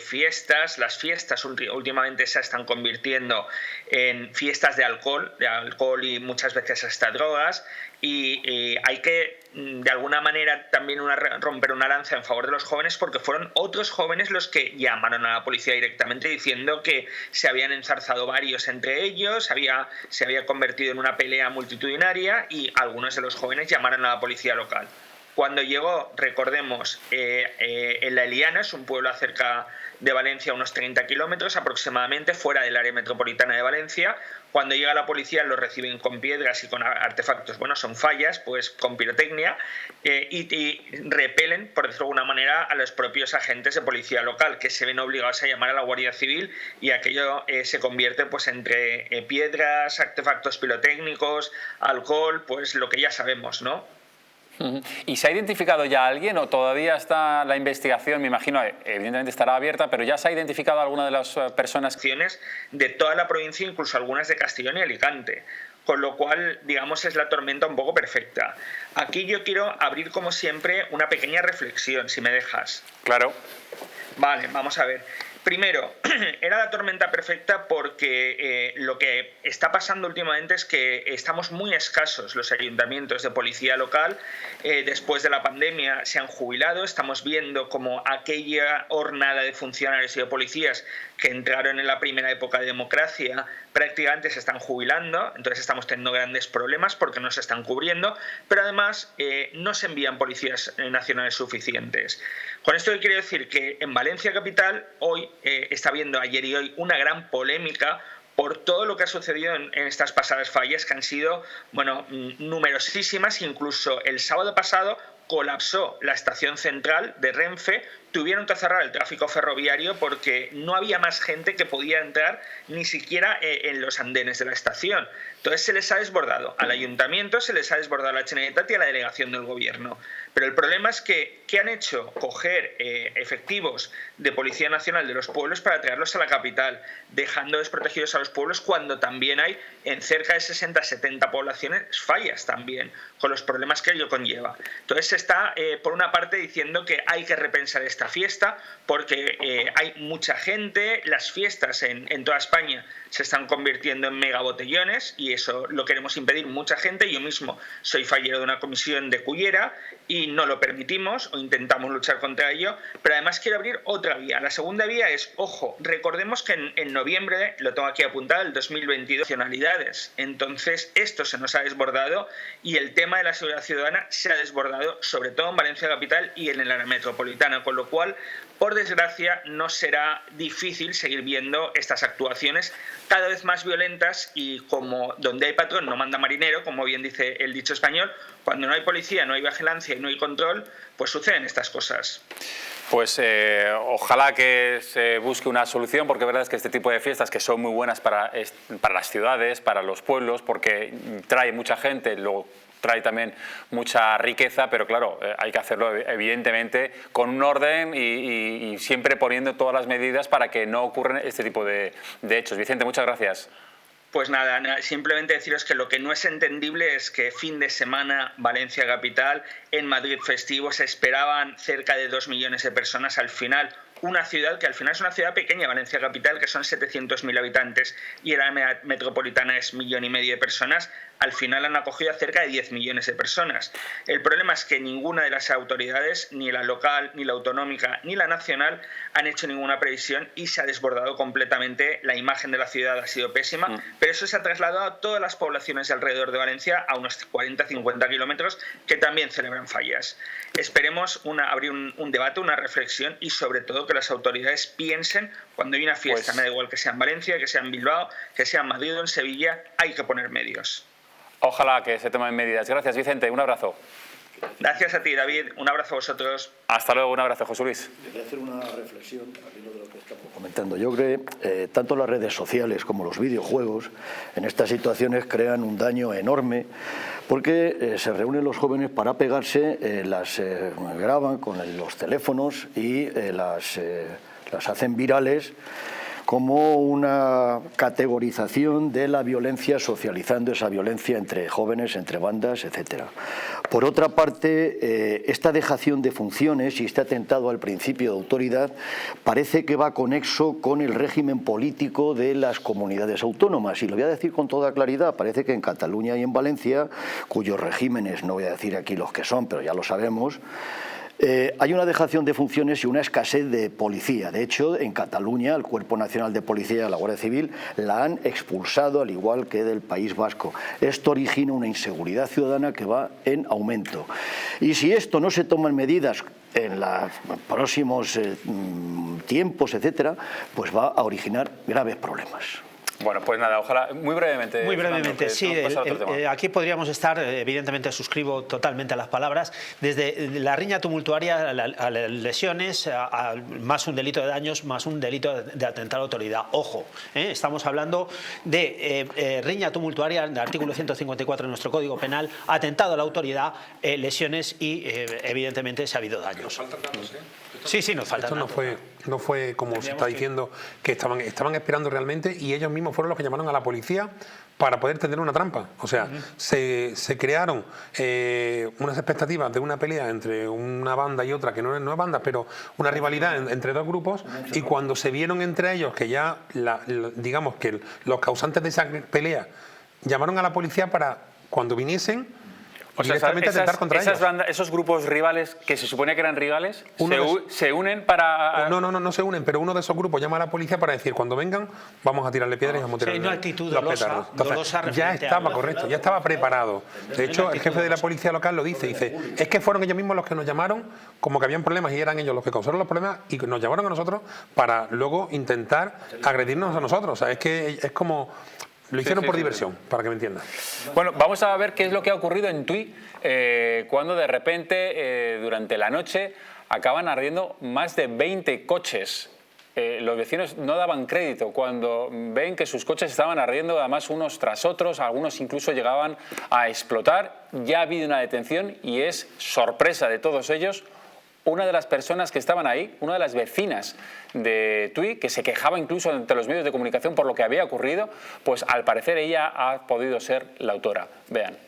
las fiestas últimamente se están convirtiendo en fiestas de alcohol y muchas veces hasta drogas, y hay que de alguna manera también romper una lanza en favor de los jóvenes porque fueron otros jóvenes los que llamaron a la policía directamente diciendo que se habían enzarzado varios entre ellos, se había convertido en una pelea multitudinaria y algunos de los jóvenes llamaron a la policía local. Cuando llegó, recordemos, en La Eliana, es un pueblo cerca de Valencia, unos 30 kilómetros aproximadamente, fuera del área metropolitana de Valencia. Cuando llega la policía los reciben con piedras y con artefactos, bueno, son fallas, pues con pirotecnia, y repelen, por decirlo de alguna manera, a los propios agentes de policía local, que se ven obligados a llamar a la Guardia Civil, y aquello se convierte pues entre piedras, artefactos pirotécnicos, alcohol, pues lo que ya sabemos, ¿no? ¿Y se ha identificado ya a alguien o todavía está la investigación? Me imagino, evidentemente estará abierta, pero ¿ya se ha identificado a alguna de las personas? De toda la provincia, incluso algunas de Castellón y Alicante. Con lo cual, digamos, es la tormenta un poco perfecta. Aquí yo quiero abrir, como siempre, una pequeña reflexión, si me dejas. Claro. Vale, vamos a ver. Primero, era la tormenta perfecta porque lo que está pasando últimamente es que estamos muy escasos los ayuntamientos de policía local. Después de la pandemia se han jubilado. Estamos viendo como aquella hornada de funcionarios y de policías que entraron en la primera época de democracia prácticamente se están jubilando. Entonces estamos teniendo grandes problemas porque no se están cubriendo. Pero además no se envían policías nacionales suficientes. Con esto quiero decir que en Valencia capital hoy está habiendo ayer y hoy una gran polémica por todo lo que ha sucedido en estas pasadas fallas que han sido, bueno, numerosísimas. Incluso el sábado pasado colapsó la estación central de Renfe, tuvieron que cerrar el tráfico ferroviario porque no había más gente que podía entrar ni siquiera en los andenes de la estación. Entonces se les ha desbordado al ayuntamiento, se les ha desbordado a la Generalitat y a la delegación del gobierno. Pero el problema es que, ¿qué han hecho? Coger efectivos de Policía Nacional de los pueblos para traerlos a la capital, dejando desprotegidos a los pueblos cuando también hay en cerca de 60-70 poblaciones fallas también, con los problemas que ello conlleva. Entonces se está, por una parte, diciendo que hay que repensar esta fiesta porque hay mucha gente, las fiestas en toda España se están convirtiendo en megabotellones y eso lo queremos impedir mucha gente. Yo mismo soy fallero de una comisión de Cullera y no lo permitimos o intentamos luchar contra ello, pero además quiero abrir otra vía. La segunda vía es, ojo, recordemos que en noviembre, lo tengo aquí apuntado, el 2022, nacionalidades. Entonces esto se nos ha desbordado y el tema de la seguridad ciudadana se ha desbordado, sobre todo en Valencia capital y en el área metropolitana, con lo cual, por desgracia, no será difícil seguir viendo estas actuaciones cada vez más violentas y como donde hay patrón no manda marinero, como bien dice el dicho español, cuando no hay policía, no hay vigilancia y no hay control, pues suceden estas cosas. Pues ojalá que se busque una solución, porque la verdad es que este tipo de fiestas que son muy buenas para las ciudades, para los pueblos, porque trae mucha gente, luego trae también mucha riqueza, pero claro, hay que hacerlo evidentemente con un orden y siempre poniendo todas las medidas para que no ocurran este tipo de hechos. Vicente, muchas gracias. Pues nada, simplemente deciros que lo que no es entendible es que fin de semana Valencia capital, en Madrid festivo, se esperaban cerca de 2 millones de personas. Al final, una ciudad que al final es una ciudad pequeña, Valencia capital, que son 700.000 habitantes, y el área metropolitana es 1,5 millones de personas, al final han acogido a cerca de 10 millones de personas. El problema es que ninguna de las autoridades, ni la local, ni la autonómica, ni la nacional, han hecho ninguna previsión y se ha desbordado completamente. La imagen de la ciudad ha sido pésima, pero eso se ha trasladado a todas las poblaciones de alrededor de Valencia, a unos 40-50 kilómetros, que también celebran fallas. Esperemos abrir un debate, una reflexión, y sobre todo que las autoridades piensen, cuando hay una fiesta, me da igual que sea en Valencia, que sea en Bilbao, que sea en Madrid o en Sevilla, hay que poner medios. Ojalá que se tomen medidas. Gracias, Vicente. Un abrazo. Gracias a ti, David. Un abrazo a vosotros. Hasta luego. Un abrazo, José Luis. Quería hacer una reflexión al hilo de lo que estamos comentando. Yo creo que tanto las redes sociales como los videojuegos en estas situaciones crean un daño enorme, porque se reúnen los jóvenes para pegarse, las graban con los teléfonos y las hacen virales como una categorización de la violencia, socializando esa violencia entre jóvenes, entre bandas, etc. Por otra parte, esta dejación de funciones y este atentado al principio de autoridad parece que va conexo con el régimen político de las comunidades autónomas. Y lo voy a decir con toda claridad, parece que en Cataluña y en Valencia, cuyos regímenes, no voy a decir aquí los que son, pero ya lo sabemos, hay una dejación de funciones y una escasez de policía. De hecho, en Cataluña, el Cuerpo Nacional de Policía y la Guardia Civil la han expulsado, al igual que del País Vasco. Esto origina una inseguridad ciudadana que va en aumento. Y si esto no se toman medidas en los próximos tiempos, etcétera, pues va a originar graves problemas. Bueno, pues nada, ojalá, muy brevemente. Muy brevemente, sí. Aquí podríamos estar, evidentemente suscribo totalmente a las palabras, desde la riña tumultuaria a las lesiones, a más un delito de daños, más un delito de atentado a la autoridad. Ojo, estamos hablando de riña tumultuaria, el artículo 154 de nuestro Código Penal, atentado a la autoridad, lesiones y evidentemente se ha habido daños. Sí, nos falta. Esto no fue como se está diciendo, que estaban esperando realmente, y ellos mismos fueron los que llamaron a la policía para poder tender una trampa. O sea, se crearon unas expectativas de una pelea entre una banda y otra, que no es banda, pero una rivalidad entre dos grupos, y cuando se vieron entre ellos que ya, digamos que los causantes de esa pelea llamaron a la policía para, cuando viniesen, o sea, esos grupos rivales, que se suponía que eran rivales, se unen para... No se unen, pero uno de esos grupos llama a la policía para decir, cuando vengan, vamos a tirarle piedras y vamos a tirarle una actitud los petardos. Entonces, ya estaba correcto, ya estaba preparado. De hecho, el jefe de la policía local lo dice, es que fueron ellos mismos los que nos llamaron, como que habían problemas y eran ellos los que causaron los problemas, y nos llamaron a nosotros para luego intentar agredirnos a nosotros. O sea, es que es como... Lo hicieron por diversión, para que me entiendan. Bueno, vamos a ver qué es lo que ha ocurrido en Tui, cuando de repente, durante la noche, acaban ardiendo más de 20 coches. Los vecinos no daban crédito cuando ven que sus coches estaban ardiendo, además unos tras otros, algunos incluso llegaban a explotar. Ya ha habido una detención y es sorpresa de todos ellos. Una de las personas que estaban ahí, una de las vecinas de Tui, que se quejaba incluso ante los medios de comunicación por lo que había ocurrido, pues al parecer ella ha podido ser la autora. Vean.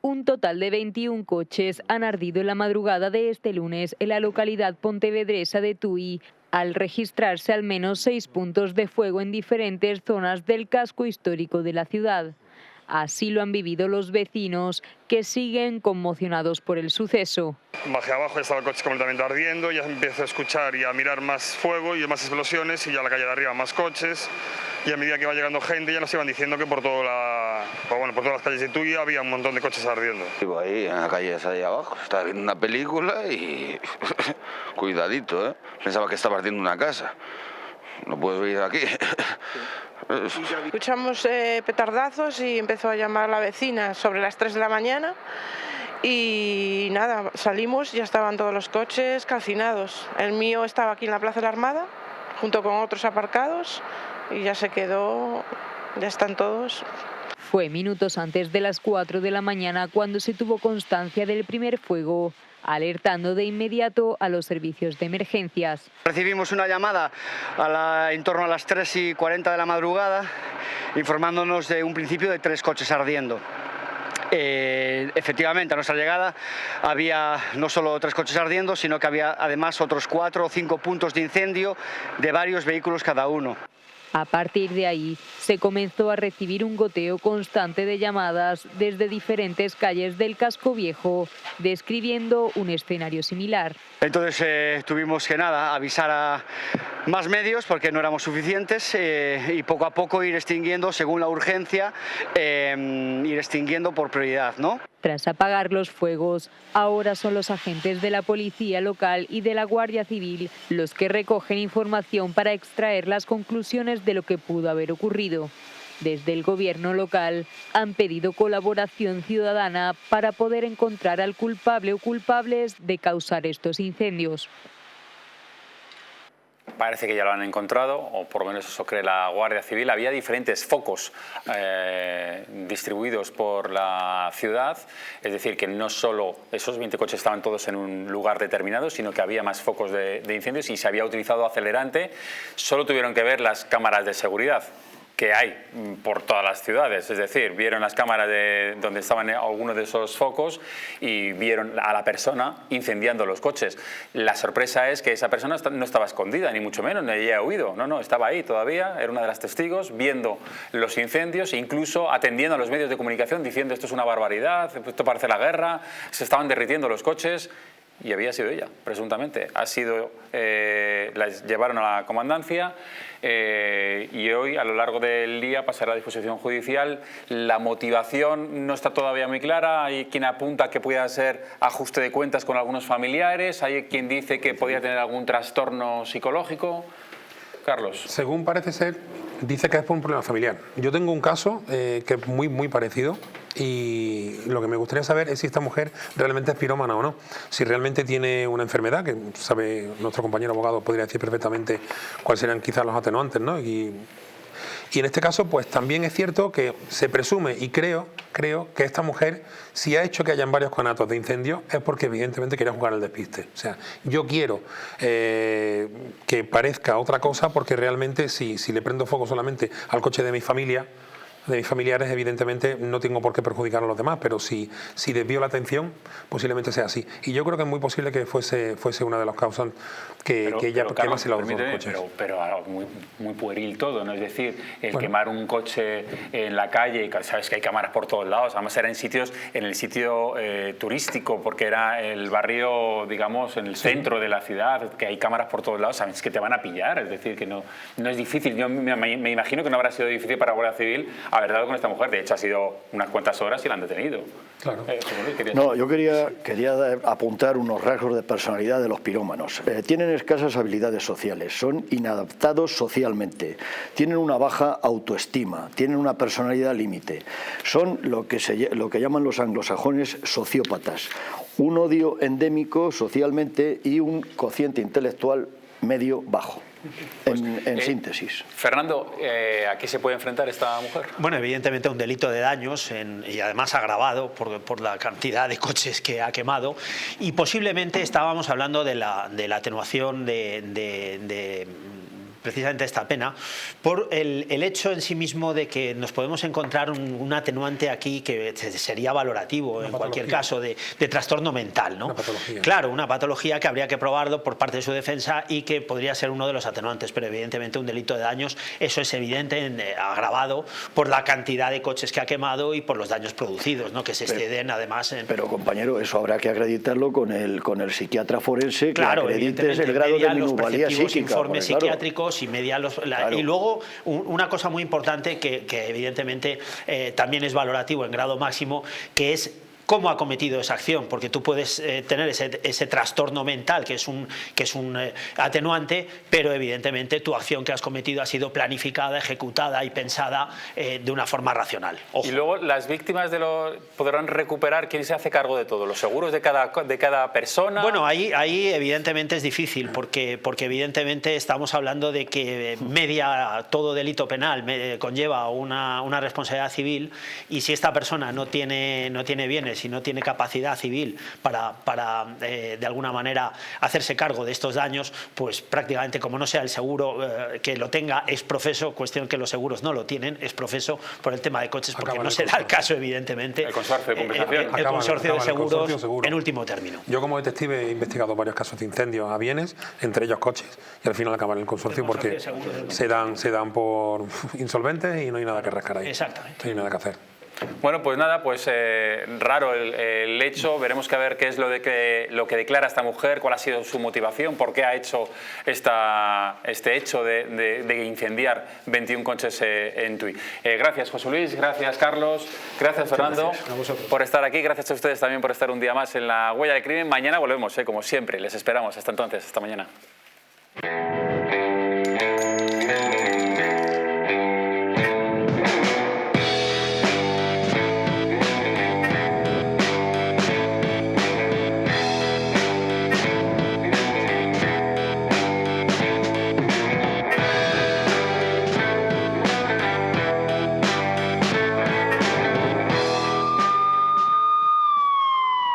Un total de 21 coches han ardido en la madrugada de este lunes en la localidad pontevedresa de Tui, al registrarse al menos 6 puntos de fuego en diferentes zonas del casco histórico de la ciudad. Así lo han vivido los vecinos, que siguen conmocionados por el suceso. Bajé abajo, ya estaba el coche completamente ardiendo, ya empiezo a escuchar y a mirar más fuego y más explosiones, y ya a la calle de arriba más coches, y a medida que iba llegando gente ya nos iban diciendo que por todas las calles de Tui había un montón de coches ardiendo. Vivo ahí en la calle esa de abajo, estaba viendo una película y cuidadito, pensaba que estaba ardiendo una casa. No puedo ir aquí. Escuchamos petardazos y empezó a llamar la vecina sobre las 3 de la mañana y nada, salimos, ya estaban todos los coches calcinados. El mío estaba aquí en la Plaza de la Armada, junto con otros aparcados, y ya se quedó, ya están todos. Fue minutos antes de las 4 de la mañana cuando se tuvo constancia del primer fuego, alertando de inmediato a los servicios de emergencias. Recibimos una llamada en torno a las 3:40 de la madrugada, informándonos de un principio de 3 coches ardiendo. Efectivamente, a nuestra llegada había no solo 3 coches ardiendo, sino que había además otros 4 o 5 puntos de incendio de varios vehículos cada uno. A partir de ahí, se comenzó a recibir un goteo constante de llamadas desde diferentes calles del Casco Viejo, describiendo un escenario similar. Entonces tuvimos que avisar a más medios porque no éramos suficientes y poco a poco ir extinguiendo según la urgencia, ir extinguiendo por prioridad, ¿no? Tras apagar los fuegos, ahora son los agentes de la policía local y de la Guardia Civil los que recogen información para extraer las conclusiones de lo que pudo haber ocurrido. Desde el gobierno local han pedido colaboración ciudadana para poder encontrar al culpable o culpables de causar estos incendios. Parece que ya lo han encontrado, o por lo menos eso cree la Guardia Civil. Había diferentes focos distribuidos por la ciudad, es decir, que no solo esos 20 coches estaban todos en un lugar determinado, sino que había más focos de incendios y se había utilizado acelerante. Solo tuvieron que ver las cámaras de seguridad que hay por todas las ciudades, es decir, vieron las cámaras de donde estaban algunos de esos focos y vieron a la persona incendiando los coches. La sorpresa es que esa persona no estaba escondida, ni mucho menos, ni había huido, no, estaba ahí todavía, era una de las testigos, viendo los incendios e incluso atendiendo a los medios de comunicación diciendo esto es una barbaridad, esto parece la guerra, se estaban derritiendo los coches. Y había sido ella, presuntamente. La llevaron a la comandancia y hoy, a lo largo del día, pasará a disposición judicial. La motivación no está todavía muy clara. Hay quien apunta que pueda ser ajuste de cuentas con algunos familiares. Hay quien dice que podría tener algún trastorno psicológico. Carlos. Según parece ser, dice que es por un problema familiar. Yo tengo un caso que es muy parecido. Y lo que me gustaría saber es si esta mujer realmente es pirómana o no, si realmente tiene una enfermedad, que sabe nuestro compañero abogado podría decir perfectamente cuáles serían quizás los atenuantes, ¿no? Y en este caso pues también es cierto que se presume y creo que esta mujer, si ha hecho que hayan varios conatos de incendio, es porque evidentemente quería jugar al despiste. O sea, yo quiero que parezca otra cosa porque realmente si le prendo fuego solamente al coche de mi familia, de mis familiares, evidentemente no tengo por qué perjudicar a los demás, pero si desvío la atención, posiblemente sea así. Y yo creo que es muy posible que fuese una de las causas que ella quemase los coches. Pero muy pueril todo, ¿no? Es decir, quemar un coche en la calle, sabes que hay cámaras por todos lados, además era en el sitio turístico, porque era el barrio, digamos, en el centro de la ciudad, que hay cámaras por todos lados, sabes que te van a pillar, es decir, que no es difícil. Yo me imagino que no habrá sido difícil para la Guardia Civil haber dado con esta mujer. De hecho, ha sido unas cuantas horas y la han detenido. Claro. No, yo quería apuntar unos rasgos de personalidad de los pirómanos. Tienen escasas habilidades sociales, son inadaptados socialmente, tienen una baja autoestima, tienen una personalidad límite, son lo que llaman los anglosajones sociópatas, un odio endémico socialmente y un cociente intelectual medio bajo. En síntesis. Fernando, ¿a qué se puede enfrentar esta mujer? Bueno, evidentemente a un delito de daños y además agravado por la cantidad de coches que ha quemado, y posiblemente estábamos hablando de la atenuación de precisamente esta pena por el hecho en sí mismo de que nos podemos encontrar un atenuante aquí que sería valorativo en cualquier caso de trastorno mental, ¿no? Claro, una patología que habría que probarlo por parte de su defensa y que podría ser uno de los atenuantes, pero evidentemente un delito de daños, eso es evidente, agravado por la cantidad de coches que ha quemado y por los daños producidos, ¿no? Que se exceden además en... Pero compañero, eso habrá que acreditarlo con el psiquiatra forense, que acredite el grado de minusvalía psíquica. Informes psiquiátricos y media y luego una cosa muy importante que evidentemente también es valorativo en grado máximo, que es cómo ha cometido esa acción, porque tú puedes tener ese trastorno mental que es un atenuante, pero evidentemente tu acción que has cometido ha sido planificada, ejecutada y pensada de una forma racional. Ojo. Y luego las víctimas podrán recuperar. ¿Quién se hace cargo de todo? ¿Los seguros de cada persona? Bueno, ahí evidentemente es difícil, porque evidentemente estamos hablando de que todo delito penal conlleva una responsabilidad civil, y si esta persona no tiene bienes y no tiene capacidad civil para de alguna manera hacerse cargo de estos daños, pues prácticamente, como no sea el seguro que lo tenga ex professo, cuestión que los seguros no lo tienen ex professo por el tema de coches, porque no se da el caso, evidentemente, el consorcio de compensación, el consorcio de seguros en último término. Yo como detective he investigado varios casos de incendios a bienes, entre ellos coches, y al final acaban en el consorcio porque se dan por insolventes y no hay nada que rascar ahí. Exactamente. No hay nada que hacer. Bueno, pues nada, raro el hecho. Veremos que a ver qué es lo que declara esta mujer, cuál ha sido su motivación, por qué ha hecho este hecho de incendiar 21 coches en Tui. Gracias, José Luis, gracias, Carlos, gracias, Fernando, por estar aquí. Gracias a ustedes también por estar un día más en La Huella del Crimen. Mañana volvemos, como siempre. Les esperamos. Hasta entonces, hasta mañana.